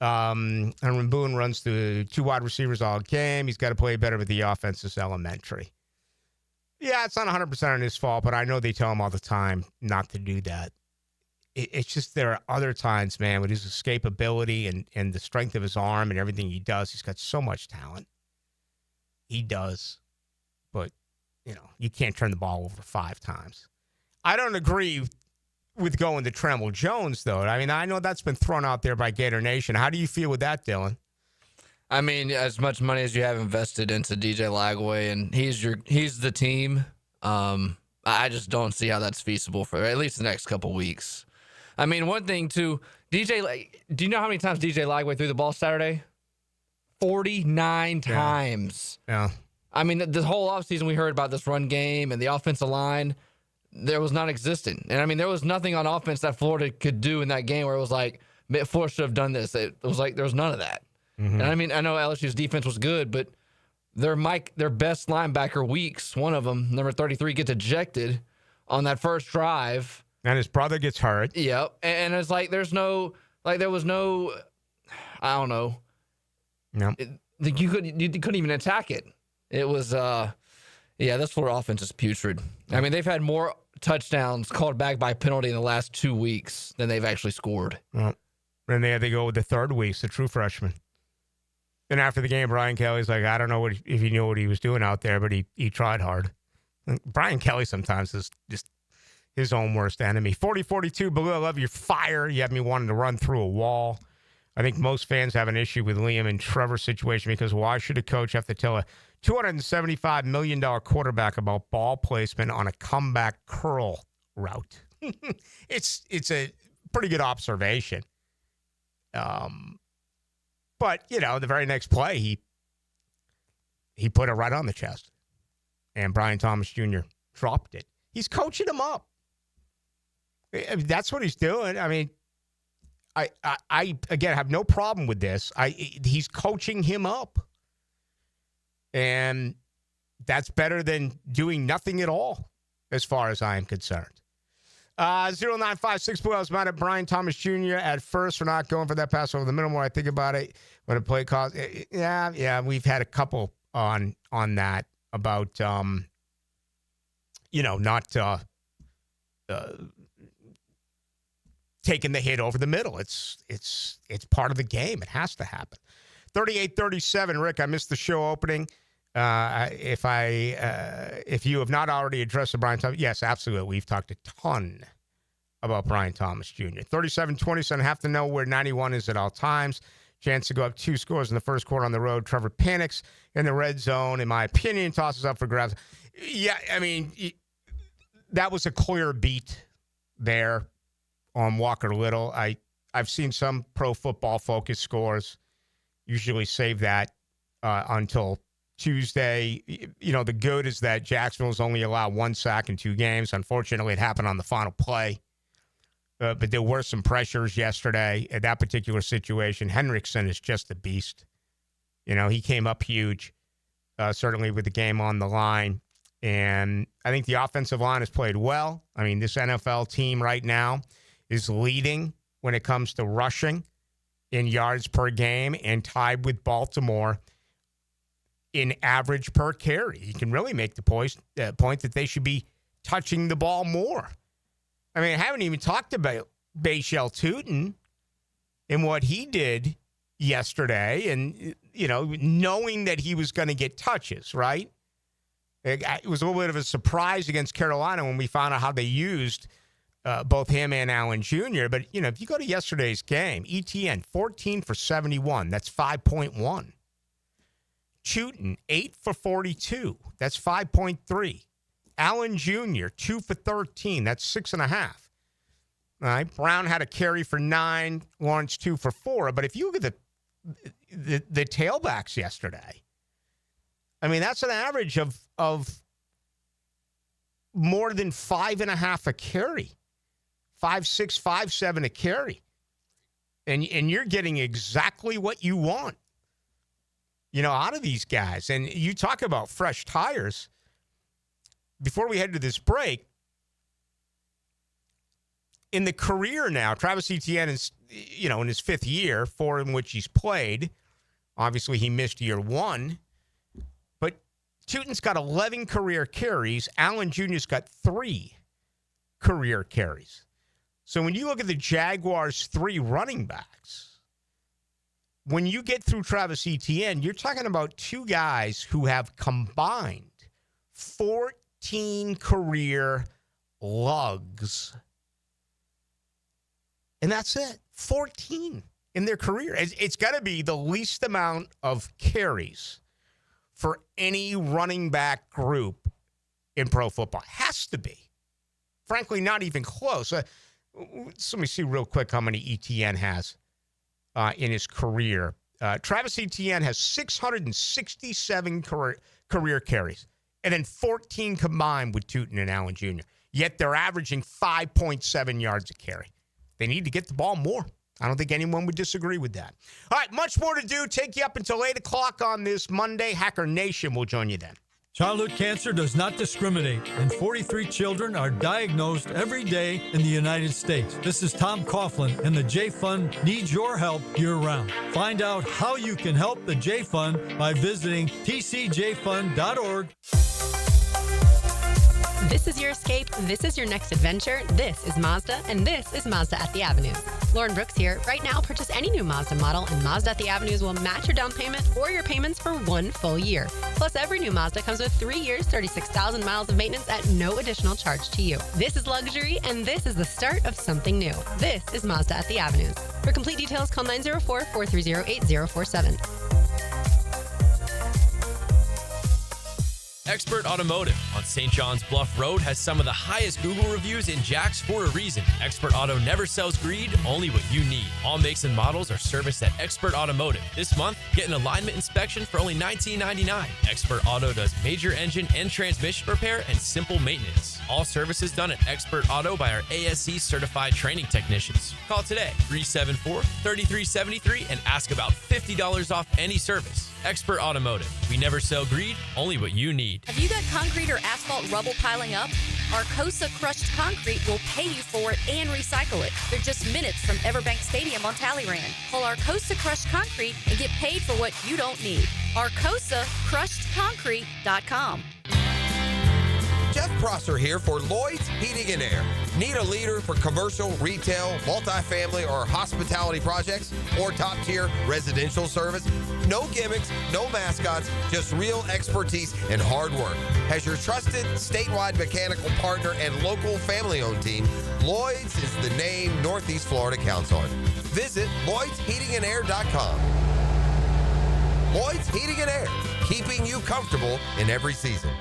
and when Boone runs the 2 wide receivers all game, he's got to play better with the offense. It's elementary. Yeah, it's not 100% on his fault, but I know they tell him all the time not to do that. It's just there are other times, man, with his escapability and the strength of his arm and everything he does. He's got so much talent. He does. But, you can't turn the ball over 5 times. I don't agree with going to Tremble Jones, though. I mean, I know that's been thrown out there by Gator Nation. How do you feel with that, Dylan? I mean, as much money as you have invested into DJ Lagway, and he's the team, I just don't see how that's feasible for at least the next couple weeks. I mean, one thing, too, do you know how many times DJ Lagway threw the ball Saturday? 49 times. Yeah. I mean, the whole offseason we heard about this run game and the offensive line. There was non-existent. And, I mean, there was nothing on offense that Florida could do in that game where it was like, Florida should have done this. It was like there was none of that. Mm-hmm. And, I mean, I know LSU's defense was good, but their best linebacker, Weeks, one of them, number 33, gets ejected on that first drive. And his brother gets hurt. Yep. And it's like there was no, I don't know. No. You couldn't even attack it. It was, this Florida offense is putrid. I mean, they've had more touchdowns called back by penalty in the last 2 weeks than they've actually scored. Well, and they had to go with the third Weeks, the true freshman. And after the game, Brian Kelly's like, I don't know if he knew what he was doing out there, but he tried hard. And Brian Kelly sometimes is just his own worst enemy. 40-42, Ballou, I love your fire. You have me wanting to run through a wall. I think most fans have an issue with Liam and Trevor's situation because why should a coach have to tell a $275 million quarterback about ball placement on a comeback curl route? It's a pretty good observation. But, the very next play, he put it right on the chest. And Brian Thomas Jr. dropped it. He's coaching him up. That's what he's doing. I mean, I again, have no problem with this. He's coaching him up. And that's better than doing nothing at all, as far as I am concerned. 0956 Blue. I was mad at Brian Thomas Jr. at first for not going for that pass over the middle. More I think about it, when a play calls, we've had a couple on that about not taking the hit over the middle. It's part of the game. It has to happen. 38-37, Rick, I missed the show opening. If you have not already addressed the Brian Thomas, yes, absolutely. We've talked a ton about Brian Thomas Jr. 37-27, have to know where 91 is at all times. Chance to go up 2 scores in the first quarter on the road. Trevor panics in the red zone, in my opinion, tosses up for grabs. Yeah, I mean, that was a clear beat there on Walker Little. I've seen some Pro Football Focus scores. Usually save that until Tuesday. You know, the good is that Jacksonville's only allowed 1 sack in 2 games. Unfortunately, it happened on the final play. But there were some pressures yesterday at that particular situation. Hendrickson is just a beast. You know, he came up huge, certainly with the game on the line. And I think the offensive line has played well. I mean, this NFL team right now is leading when it comes to rushing in yards per game and tied with Baltimore in average per carry. You can really make the point that they should be touching the ball more. I mean, I haven't even talked about Bashal Tutin and what he did yesterday and, you know, knowing that he was going to get touches, right? It was a little bit of a surprise against Carolina when we found out how they used both him and Allen Jr. But, you know, if you go to yesterday's game, ETN, 14 for 71. That's 5.1. Tutin, 8 for 42. That's 5.3. Allen Jr., 2 for 13. That's 6.5. All right. Brown had a carry for 9. Lawrence, 2 for 4. But if you look at the tailbacks yesterday, I mean, that's an average of more than 5.5 a carry. 5.6, 5.7 a carry. And you're getting exactly what you want, you know, out of these guys. And you talk about fresh tires. Before we head to this break, in the career now, Travis Etienne is, you know, in his 5th year, 4 in which he's played. Obviously, he missed year 1. But Tutin's got 11 career carries. Allen Jr.'s got 3 career carries. So when you look at the Jaguars' 3 running backs, when you get through Travis Etienne, you're talking about 2 guys who have combined 14 career lugs. And that's it. 14 in their career. It's got to be the least amount of carries for any running back group in pro football. Has to be. Frankly, not even close. Let me see real quick how many Etienne has in his career. Travis Etienne has 667 career carries. And then 14 combined with Tutin and Allen Jr. Yet they're averaging 5.7 yards a carry. They need to get the ball more. I don't think anyone would disagree with that. All right, much more to do. Take you up until 8 o'clock on this Monday. Hacker Nation will join you then. Childhood cancer does not discriminate, and 43 children are diagnosed every day in the United States. This is Tom Coughlin, and the J Fund needs your help year-round. Find out how you can help the J Fund by visiting tcjfund.org. This is your escape. This is your next adventure. This is Mazda, and this is Mazda at the Avenues. Lauren Brooks here. Right now, purchase any new Mazda model, and Mazda at the Avenues will match your down payment or your payments for 1 full year. Plus, every new Mazda comes with 3 years, 36,000 miles of maintenance at no additional charge to you. This is luxury, and this is the start of something new. This is Mazda at the Avenues. For complete details, call 904-430-8047. Expert Automotive on St. John's Bluff Road has some of the highest Google reviews in Jax for a reason. Expert Auto never sells greed, only what you need. All makes and models are serviced at Expert Automotive. This month, get an alignment inspection for only $19.99. Expert Auto does major engine and transmission repair and simple maintenance. All services done at Expert Auto by our ASC certified training technicians. Call today, 374-3373, and ask about $50 off any service. Expert Automotive. We never sell greed, only what you need. Have you got concrete or asphalt rubble piling up? Arcosa Crushed Concrete will pay you for it and recycle it. They're just minutes from Everbank Stadium on Talleyrand. Call Arcosa Crushed Concrete and get paid for what you don't need. ArcosaCrushedConcrete.com. Jeff Prosser here for Lloyd's Heating and Air. Need a leader for commercial, retail, multifamily, or hospitality projects? Or top-tier residential service? No gimmicks, no mascots, just real expertise and hard work. As your trusted statewide mechanical partner and local family-owned team, Lloyd's is named Northeast Florida Counselor. Visit LloydsHeatingandAir.com. Lloyd's Heating and Air, keeping you comfortable in every season.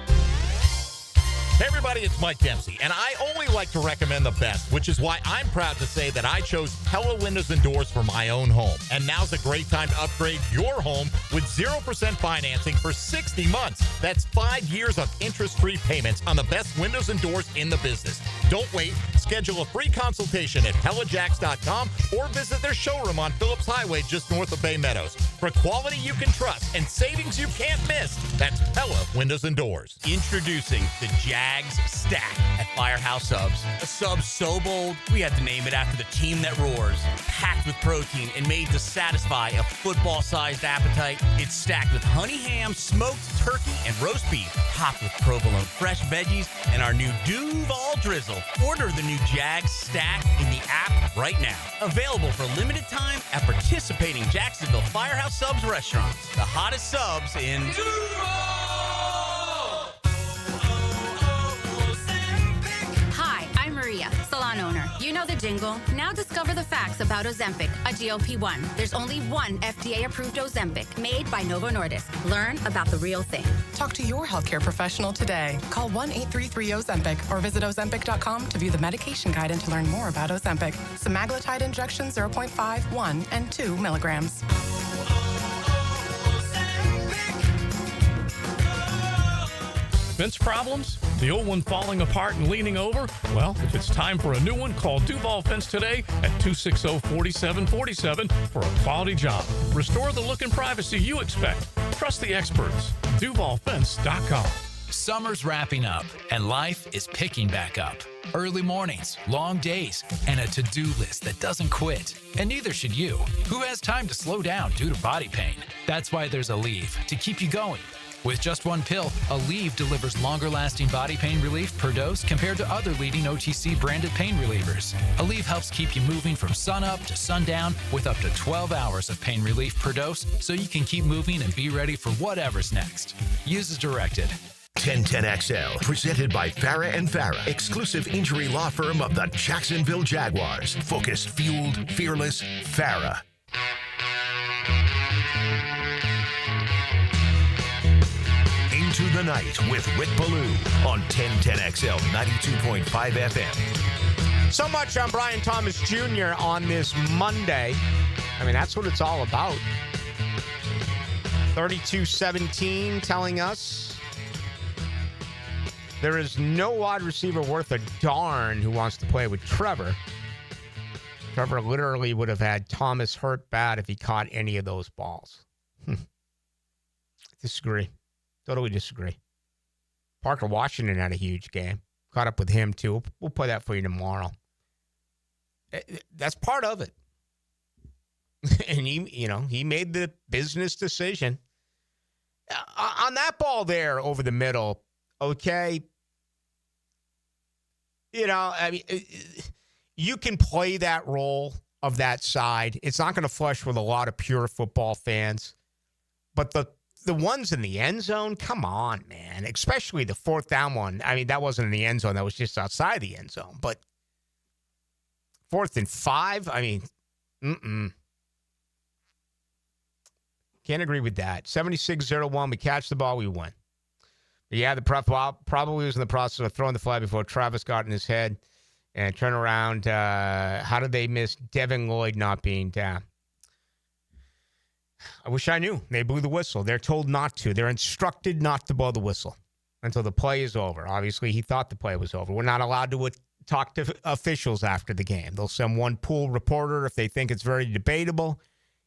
Hey everybody, it's Mike Dempsey, and I only like to recommend the best, which is why I'm proud to say that I chose Pella Windows and Doors for my own home. And now's a great time to upgrade your home with 0% financing for 60 months. That's 5 years of interest-free payments on the best windows and doors in the business. Don't wait. Schedule a free consultation at PellaJacks.com or visit their showroom on Phillips Highway just north of Bay Meadows. For quality you can trust and savings you can't miss, that's Pella Windows and Doors. Introducing the Jags Stack at Firehouse Subs. A sub so bold, we had to name it after the team that roars. Packed with protein and made to satisfy a football-sized appetite. It's stacked with honey ham, smoked turkey, and roast beef. Topped with provolone fresh veggies and our new Duval Drizzle. Order the new Jags Stack in the app right now. Available for limited time at participating Jacksonville Firehouse Subs restaurants. The hottest subs in Hi, I'm Maria, salon owner. You know the jingle. Now discover the facts about Ozempic, a GLP-1. There's only one FDA-approved Ozempic made by Novo Nordisk. Learn about the real thing. Talk to your healthcare professional today. Call 1-833-OZEMPIC or visit Ozempic.com to view the medication guide and to learn more about Ozempic. Semaglutide injection 0.5, 1, and 2 milligrams. Fence problems? The old one falling apart and leaning over? Well, if it's time for a new one, call Duval Fence today at 260-4747 for a quality job. Restore the look and privacy you expect. Trust the experts. DuvalFence.com. Summer's wrapping up, and life is picking back up. Early mornings, long days, and a to-do list that doesn't quit. And neither should you. Who has time to slow down due to body pain? That's why there's Aleve, to keep you going. With just one pill, Aleve delivers longer-lasting body pain relief per dose compared to other leading OTC branded pain relievers. Aleve helps keep you moving from sunup to sundown with up to 12 hours of pain relief per dose, so you can keep moving and be ready for whatever's next. Use as directed. 1010XL, presented by Farah and Farah, exclusive injury law firm of the Jacksonville Jaguars. Focused, fueled, fearless, Farah. Into the Night with Rick Ballou on 1010XL 92.5 FM. So much on Brian Thomas Jr. on this Monday. I mean, that's what it's all about. 32-17 telling us there is no wide receiver worth a darn who wants to play with Trevor. Trevor literally would have had Thomas hurt bad if he caught any of those balls. Disagree. Totally disagree. Parker Washington had a huge game. Caught up with him, too. We'll play that for you tomorrow. That's part of it. And he made the business decision. On that ball there over the middle, okay, I mean, you can play that role of that side. It's not going to flush with a lot of pure football fans. But the ones in the end zone, come on, man. Especially the fourth down one. I mean, that wasn't in the end zone. That was just outside the end zone. But 4th and 5, I mean, Can't agree with that. 76-01, we catch the ball, we win. But yeah, the probably was in the process of throwing the flag before Travis got in his head and turn around. How did they miss Devin Lloyd not being down? I wish I knew. They blew the whistle. They're told not to. They're instructed not to blow the whistle until the play is over. Obviously, he thought the play was over. We're not allowed to talk to officials after the game. They'll send one pool reporter if they think it's very debatable.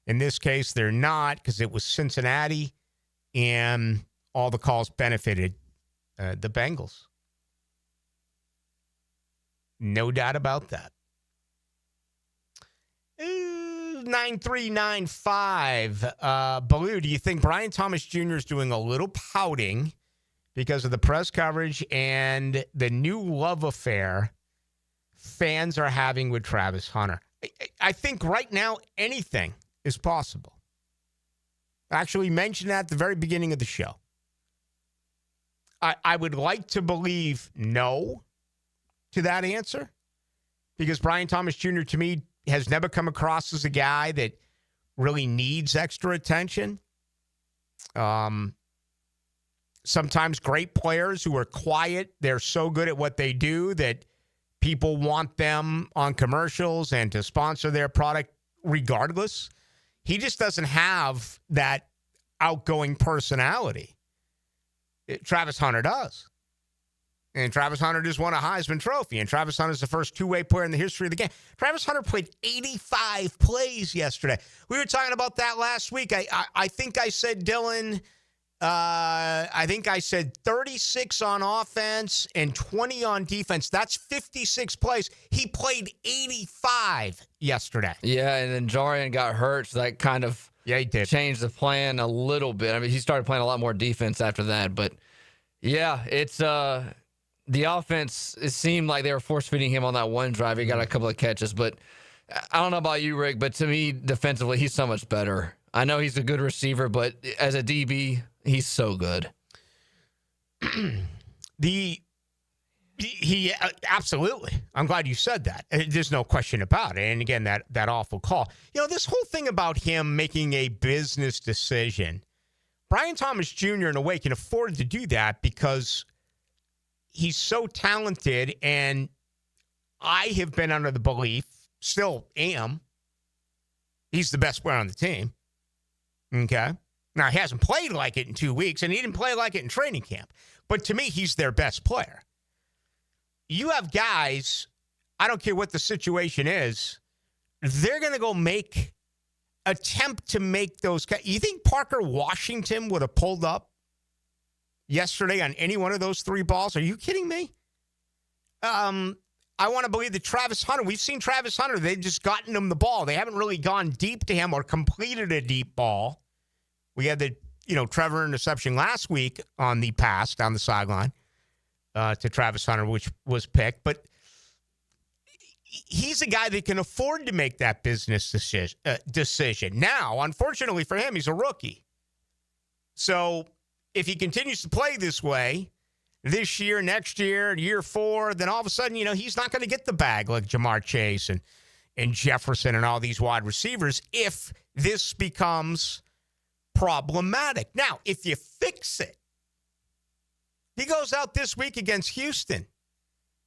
In this case, they're not, because it was Cincinnati, and all the calls benefited the Bengals. No doubt about that. 9395. Ballou, do you think Brian Thomas Jr. is doing a little pouting because of the press coverage and the new love affair fans are having with Travis Hunter? I think right now anything is possible. I actually mentioned that at the very beginning of the show. I would like to believe no to that answer, because Brian Thomas Jr., to me, has never come across as a guy that really needs extra attention. Sometimes great players who are quiet, they're so good at what they do that people want them on commercials and to sponsor their product regardless. He just doesn't have that outgoing personality. Travis Hunter does. And Travis Hunter just won a Heisman Trophy. And Travis Hunter is the first two-way player in the history of the game. Travis Hunter played 85 plays yesterday. We were talking about that last week. I think I said, Dylan, I think I said 36 on offense and 20 on defense. That's 56 plays. He played 85 yesterday. Yeah, and then Jarian got hurt, so that kind of he did change the plan a little bit. I mean, he started playing a lot more defense after that. But, yeah, it's the offense, it seemed like they were force-feeding him on that one drive. He got a couple of catches. But I don't know about you, Rick, but to me, defensively, he's so much better. I know he's a good receiver, but as a DB, he's so good. He absolutely. I'm glad you said that. There's no question about it. And again, that awful call. You know, this whole thing about him making a business decision, Brian Thomas Jr. in a way can afford to do that because he's so talented, and I have been under the belief, still am, he's the best player on the team. Okay? Now, he hasn't played like it in 2 weeks, and he didn't play like it in training camp. But to me, he's their best player. You have guys, I don't care what the situation is, they're going to go attempt to make those. You think Parker Washington would have pulled up yesterday on any one of those three balls? Are you kidding me? I want to believe that Travis Hunter, we've seen Travis Hunter, they've just gotten him the ball. They haven't really gone deep to him or completed a deep ball. We had the, Trevor interception last week on the pass down the sideline to Travis Hunter, which was picked. But he's a guy that can afford to make that business decision. Now, unfortunately for him, he's a rookie. So if he continues to play this way this year, next year, year 4, then all of a sudden, he's not going to get the bag like Jamar Chase and Jefferson and all these wide receivers if this becomes problematic. Now, if you fix it, he goes out this week against Houston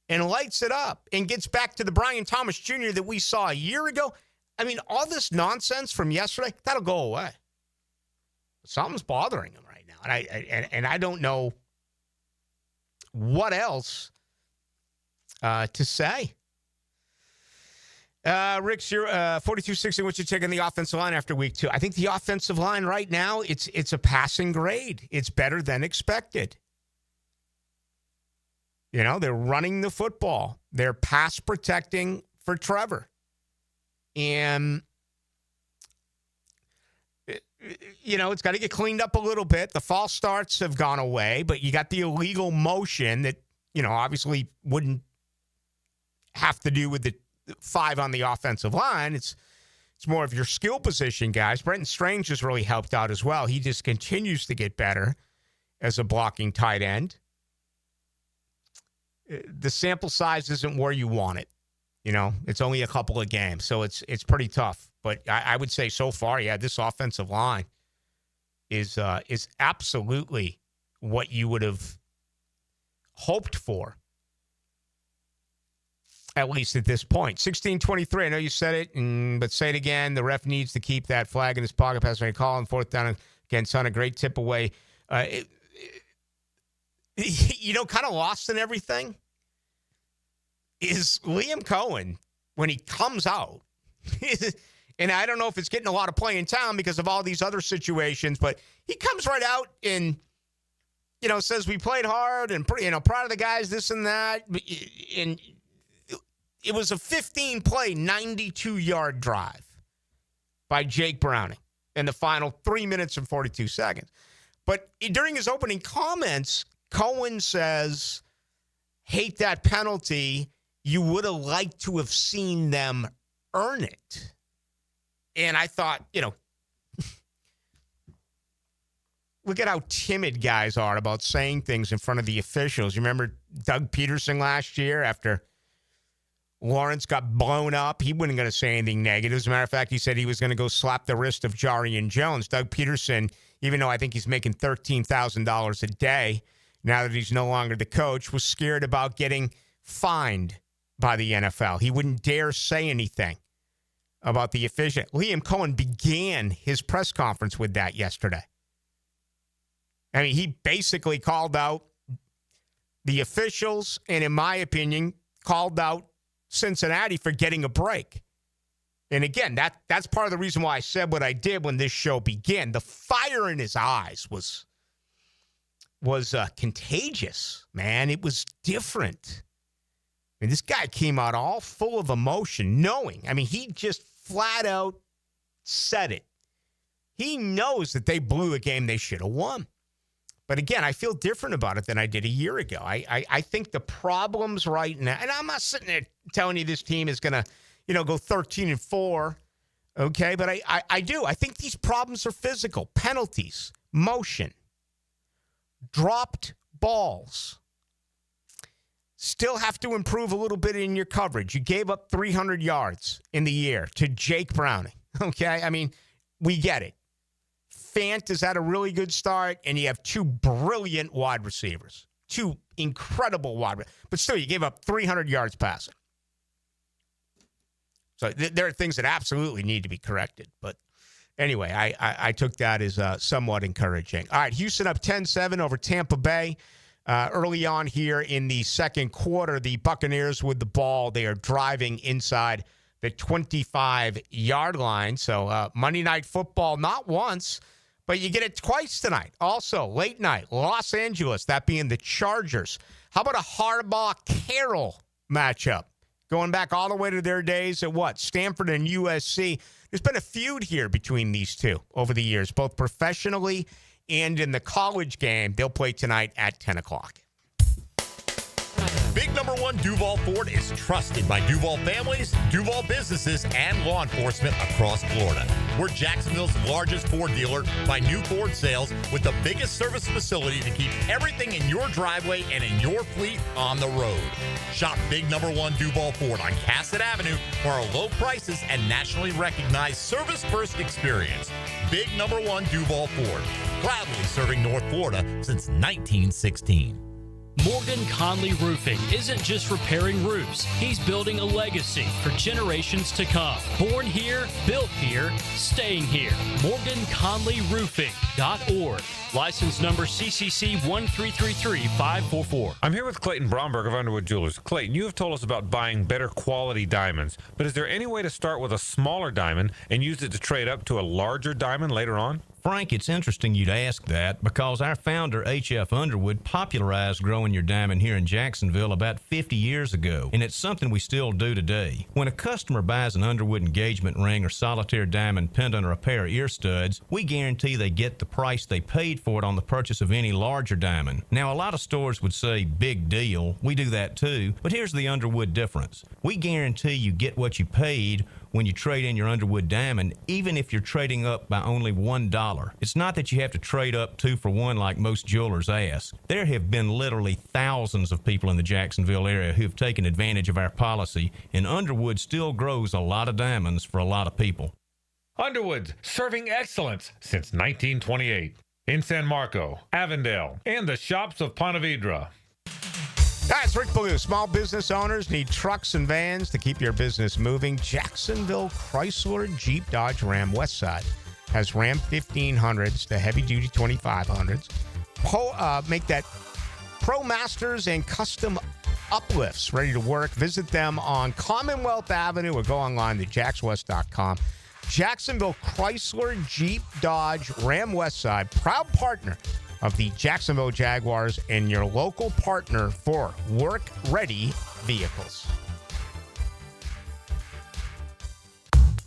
and lights it up and gets back to the Brian Thomas Jr. that we saw a year ago. I mean, all this nonsense from yesterday, that'll go away. Something's bothering him right now. And I don't know what else to say. Rick's your 42-60. What's your take on the offensive line after week 2? I think the offensive line right now, it's a passing grade. It's better than expected. They're running the football. They're pass protecting for Trevor. And, it's got to get cleaned up a little bit. The false starts have gone away, but you got the illegal motion that, obviously wouldn't have to do with the 5 on the offensive line. It's more of your skill position guys. Brenton Strange has really helped out as well. He just continues to get better as a blocking tight end. The sample size isn't where you want it. It's only a couple of games, so it's pretty tough. But I would say so far, this offensive line is absolutely what you would have hoped for, at least at this point. 16-23, I know you said it, but say it again. The ref needs to keep that flag in his pocket. Pass a call on 4th down against Son. A great tip away. Kind of lost in everything is Liam Cohen when he comes out. And I don't know if it's getting a lot of play in town because of all these other situations, but he comes right out and, says we played hard and, proud of the guys, this and that. And it was a 15-play, 92-yard drive by Jake Browning in the final 3 minutes and 42 seconds. But during his opening comments, Cohen says, hate that penalty. You would have liked to have seen them earn it. And I thought, look at how timid guys are about saying things in front of the officials. You remember Doug Peterson last year after Lawrence got blown up. He wasn't going to say anything negative. As a matter of fact, he said he was going to go slap the wrist of Jarian Jones. Doug Peterson, even though I think he's making $13,000 a day now that he's no longer the coach, was scared about getting fined by the NFL. He wouldn't dare say anything about the official. Liam Cohen began his press conference with that yesterday. I mean, he basically called out the officials and, in my opinion, called out Cincinnati for getting a break. And again, that's part of the reason why I said what I did when this show began. The fire in his eyes was contagious, man. It was different. I mean, this guy came out all full of emotion, knowing. I mean, he just flat out said it. He knows that they blew a game they should have won. But again, I feel different about it than I did a year ago. I think the problems right now, and I'm not sitting there telling you this team is going to, go 13-4, okay? But I do. I think these problems are physical. Penalties, motion, dropped balls. Still have to improve a little bit in your coverage. You gave up 300 yards in the year to Jake Browning, okay? I mean, we get it. Fant has had a really good start, and you have two brilliant wide receivers. Two incredible wide receivers. But still, you gave up 300 yards passing. So there are things that absolutely need to be corrected. But anyway, I took that as somewhat encouraging. All right, Houston up 10-7 over Tampa Bay. Early on here in the second quarter, the Buccaneers with the ball. They are driving inside the 25-yard line. So Monday Night Football, not once, but you get it twice tonight. Also, late night, Los Angeles, that being the Chargers. How about a Harbaugh-Carroll matchup? Going back all the way to their days at Stanford and USC. There's been a feud here between these two over the years, both professionally and in the college game. They'll play tonight at 10 o'clock. Big number one Duval Ford is trusted by Duval families, Duval businesses, and law enforcement across Florida. We're Jacksonville's largest Ford dealer by new Ford sales with the biggest service facility to keep everything in your driveway and in your fleet on the road. Shop Big number one Duval Ford on Cassett Avenue for our low prices and nationally recognized service-first experience. Big number one Duval Ford, proudly serving North Florida since 1916. Morgan Conley Roofing isn't just repairing roofs. He's building a legacy for generations to come. Born here, built here, staying here. MorganConleyRoofing.org. License number CCC 1333544. I'm here with Clayton Bromberg of Underwood Jewelers. Clayton, you have told us about buying better quality diamonds, but is there any way to start with a smaller diamond and use it to trade up to a larger diamond later on? Frank, it's interesting you'd ask that because our founder, H.F. Underwood, popularized growing your diamond here in Jacksonville about 50 years ago, and it's something we still do today. When a customer buys an Underwood engagement ring or solitaire diamond pendant or a pair of ear studs, we guarantee they get the price they paid for it on the purchase of any larger diamond. Now, a lot of stores would say, big deal. We do that too, but here's the Underwood difference. We guarantee you get what you paid when you trade in your Underwood diamond, even if you're trading up by only $1. It's not that you have to trade up 2 for 1 like most jewelers ask. There have been literally thousands of people in the Jacksonville area who have taken advantage of our policy, and Underwood still grows a lot of diamonds for a lot of people. Underwood, serving excellence since 1928. In San Marco, Avondale, and the shops of Ponte Vedra. That's Rick Ballou. Small business owners need trucks and vans to keep your business moving. Jacksonville Chrysler, Jeep, Dodge, Ram, Westside has Ram 1500s to heavy-duty 2500s. Make that Pro Masters and custom uplifts ready to work. Visit them on Commonwealth Avenue or go online to jackswest.com. Jacksonville Chrysler, Jeep, Dodge, Ram, Westside, proud partner of the Jacksonville Jaguars and your local partner for work-ready vehicles.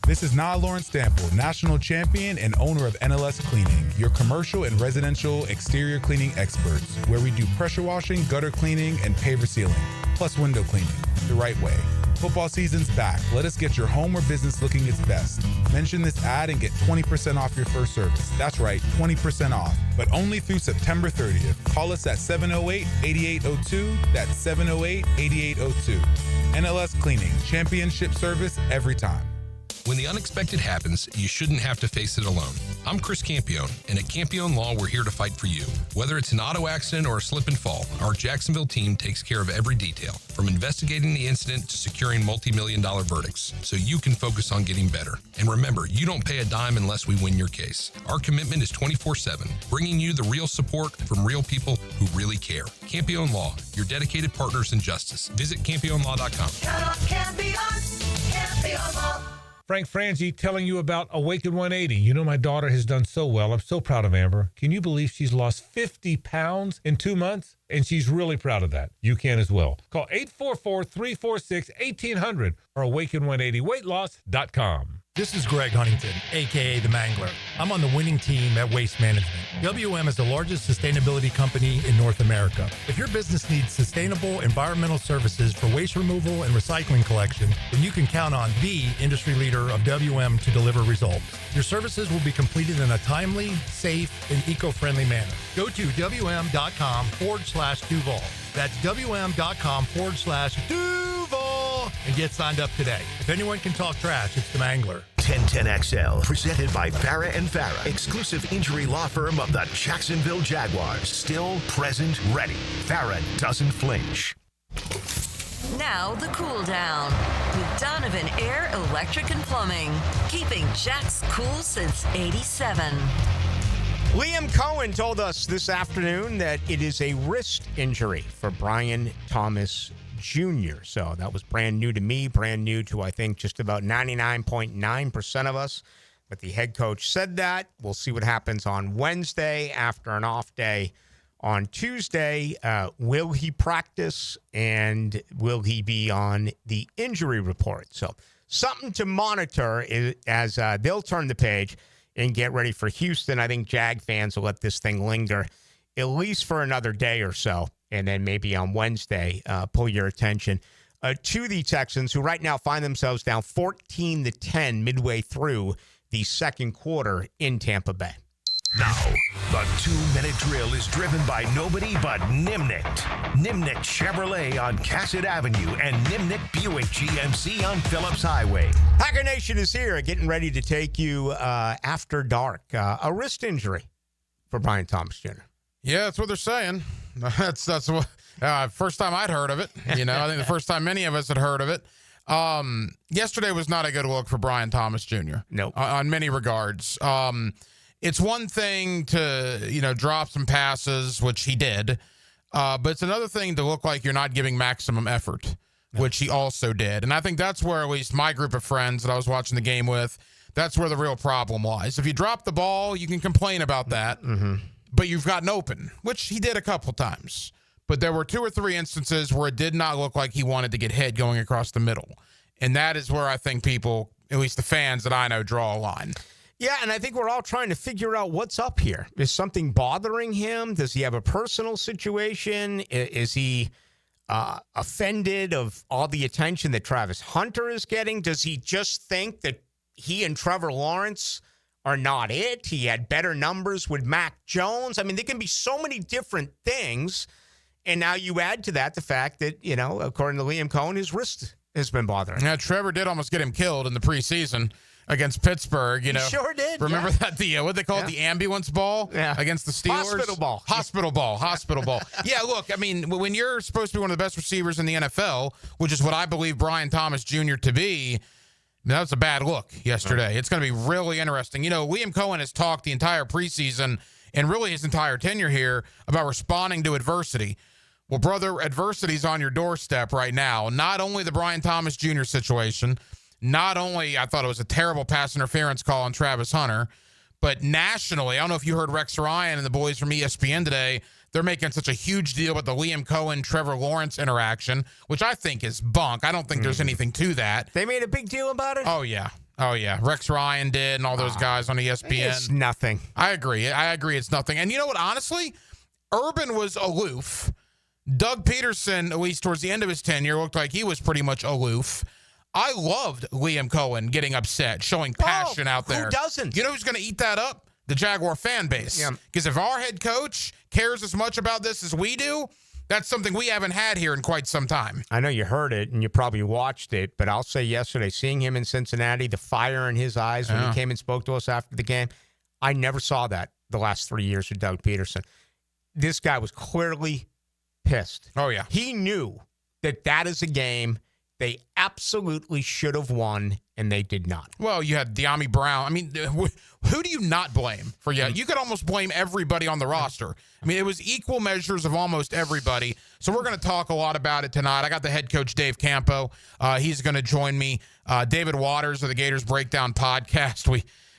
This is Na Lawrence Stample, national champion and owner of NLS Cleaning, your commercial and residential exterior cleaning experts, where we do pressure washing, gutter cleaning, and paver sealing, plus window cleaning, the right way. Football season's back. Let us get your home or business looking its best. Mention this ad and get 20% off your first service. That's right, 20% off. But only through September 30th. Call us at 708-8802. That's 708-8802. NLS Cleaning. Championship service every time. When the unexpected happens, you shouldn't have to face it alone. I'm Chris Campione, and at Campione Law, we're here to fight for you. Whether it's an auto accident or a slip and fall, our Jacksonville team takes care of every detail, from investigating the incident to securing multi-million-dollar verdicts, so you can focus on getting better. And remember, you don't pay a dime unless we win your case. Our commitment is 24/7, bringing you the real support from real people who really care. Campione Law, your dedicated partners in justice. Visit CampioneLaw.com. Campione Law. Frank Frangie telling you about Awaken 180. You know, my daughter has done so well. I'm so proud of Amber. Can you believe she's lost 50 pounds in 2 months? And she's really proud of that. You can as well. Call 844-346-1800 or awaken180weightloss.com. This is Greg Huntington, a.k.a. The Mangler. I'm on the winning team at Waste Management. WM is the largest sustainability company in North America. If your business needs sustainable environmental services for waste removal and recycling collection, then you can count on the industry leader of WM to deliver results. Your services will be completed in a timely, safe, and eco-friendly manner. Go to WM.com/Duval. That's WM.com/Duval and get signed up today. If anyone can talk trash, it's The Mangler. 1010XL, presented by Farah and Farah, exclusive injury law firm of the Jacksonville Jaguars. Still, present, ready. Farah doesn't flinch. Now the cool down with Donovan Air, Electric and Plumbing, keeping Jack's cool since '87. Liam Cohen told us this afternoon that it is a wrist injury for Brian Thomas Jr. So that was brand new to me, brand new to, I think, just about 99.9% of us. But the head coach said that. We'll see what happens on Wednesday after an off day on Tuesday. Will he practice, and will he be on the injury report? So something to monitor as they'll turn the page and get ready for Houston. I think Jag fans will let this thing linger at least for another day or so. And then maybe on Wednesday, pull your attention to the Texans, who right now find themselves down 14-10 midway through the second quarter in Tampa Bay. Now, the 2-minute drill is driven by nobody but Nimnicht. Nimnicht Chevrolet on Cassett Avenue and Nimnicht Buick GMC on Phillips Highway. Hacker Nation is here, getting ready to take you after dark. A wrist injury for Brian Thomas Jr. Yeah, that's what they're saying. That's what first time I'd heard of it. You know, I think the first time many of us had heard of it. Yesterday was not a good look for Brian Thomas Jr. No, on many regards. It's one thing to drop some passes, which he did, but it's another thing to look like you're not giving maximum effort, which he also did. And I think that's where at least my group of friends that I was watching the game with, that's where the real problem lies. If you drop the ball, you can complain about that. Mm-hmm. But you've gotten open, which he did a couple times. But there were 2 or 3 instances where it did not look like he wanted to get hit going across the middle. And that is where I think people, at least the fans that I know, draw a line. Yeah, and I think we're all trying to figure out what's up here. Is something bothering him? Does he have a personal situation? Is he offended of all the attention that Travis Hunter is getting? Does he just think that he and Trevor Lawrence are not it? He had better numbers with Mac Jones. I mean, there can be so many different things. And now you add to that the fact that, according to Liam Cohen, his wrist has been bothering him. Yeah, Trevor did almost get him killed in the preseason against Pittsburgh. He sure did. Remember that? What they call it, the ambulance ball against the Steelers? Hospital ball. Yeah, look, I mean, when you're supposed to be one of the best receivers in the NFL, which is what I believe Brian Thomas Jr. to be, that was a bad look yesterday. Right. It's going to be really interesting. Liam Cohen has talked the entire preseason and really his entire tenure here about responding to adversity. Well, brother, adversity's on your doorstep right now. Not only the Brian Thomas Jr. situation, not only I thought it was a terrible pass interference call on Travis Hunter, but nationally, I don't know if you heard Rex Ryan and the boys from ESPN today, they're making such a huge deal about the Liam Cohen, Trevor Lawrence interaction, which I think is bunk. I don't think there's anything to that. They made a big deal about it? Oh, yeah. Rex Ryan did and all those guys on ESPN. It's nothing. I agree. It's nothing. And you know what? Honestly, Urban was aloof. Doug Peterson, at least towards the end of his tenure, looked like he was pretpretty much aloof. I loved Liam Cohen getting upset, showing passion out there. Who doesn't? You know who's going to eat that up? The Jaguar fan base. Because if our head coach cares as much about this as we do, that's something we haven't had here in quite some time. I know you heard it and you probably watched it, but I'll say yesterday, seeing him in Cincinnati, the fire in his eyes when he came and spoke to us after the game, I never saw that the last 3 years with Doug Peterson. This guy was clearly pissed. Oh, yeah. He knew that is a game they absolutely should have won, and they did not. Well, you had De'Ami Brown. I mean, who do you not blame for you? You could almost blame everybody on the roster. I mean, it was equal measures of almost everybody. So we're going to talk a lot about it tonight. I got the head coach, Dave Campo. He's going to join me. David Waters of the Gators Breakdown podcast.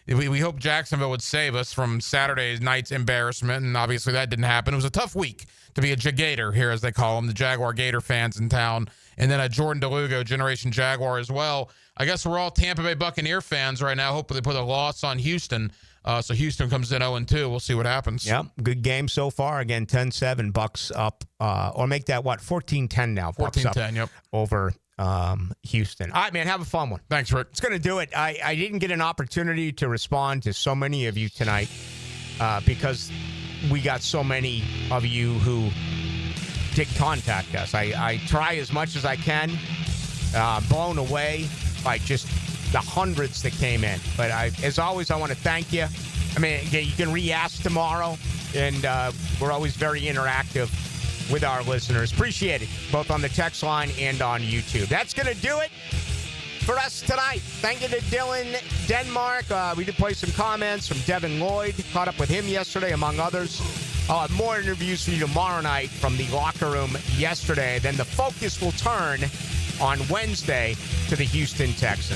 We hope Jacksonville would save us from Saturday night's embarrassment, and obviously that didn't happen. It was a tough week to be a Jagator here, as they call them, the Jaguar Gator fans in town. And then Jordan DeLugo, Generation Jaguar as well. I guess we're all Tampa Bay Buccaneer fans right now. Hopefully they put a loss on Houston. So Houston comes in 0-2. We'll see what happens. Yep, good game so far. Again, 10-7, Bucks up. Or make that, 14-10 now. 14-10, yep. Over Houston. All right, man, have a fun one. Thanks, Rick. It's going to do it. I didn't get an opportunity to respond to so many of you tonight because we got so many of you who did contact us. I try as much as I can. Blown away by just the hundreds that came in. But as always, I want to thank you. I mean, you can re-ask tomorrow, and we're always very interactive with our listeners. Appreciate it, both on the text line and on YouTube. That's going to do it for us tonight. Thank you to Dylan Denmark. We did play some comments from Devin Lloyd. Caught up with him yesterday, among others. I'll have more interviews for you tomorrow night from the locker room yesterday. Then the focus will turn on Wednesday to the Houston Texans.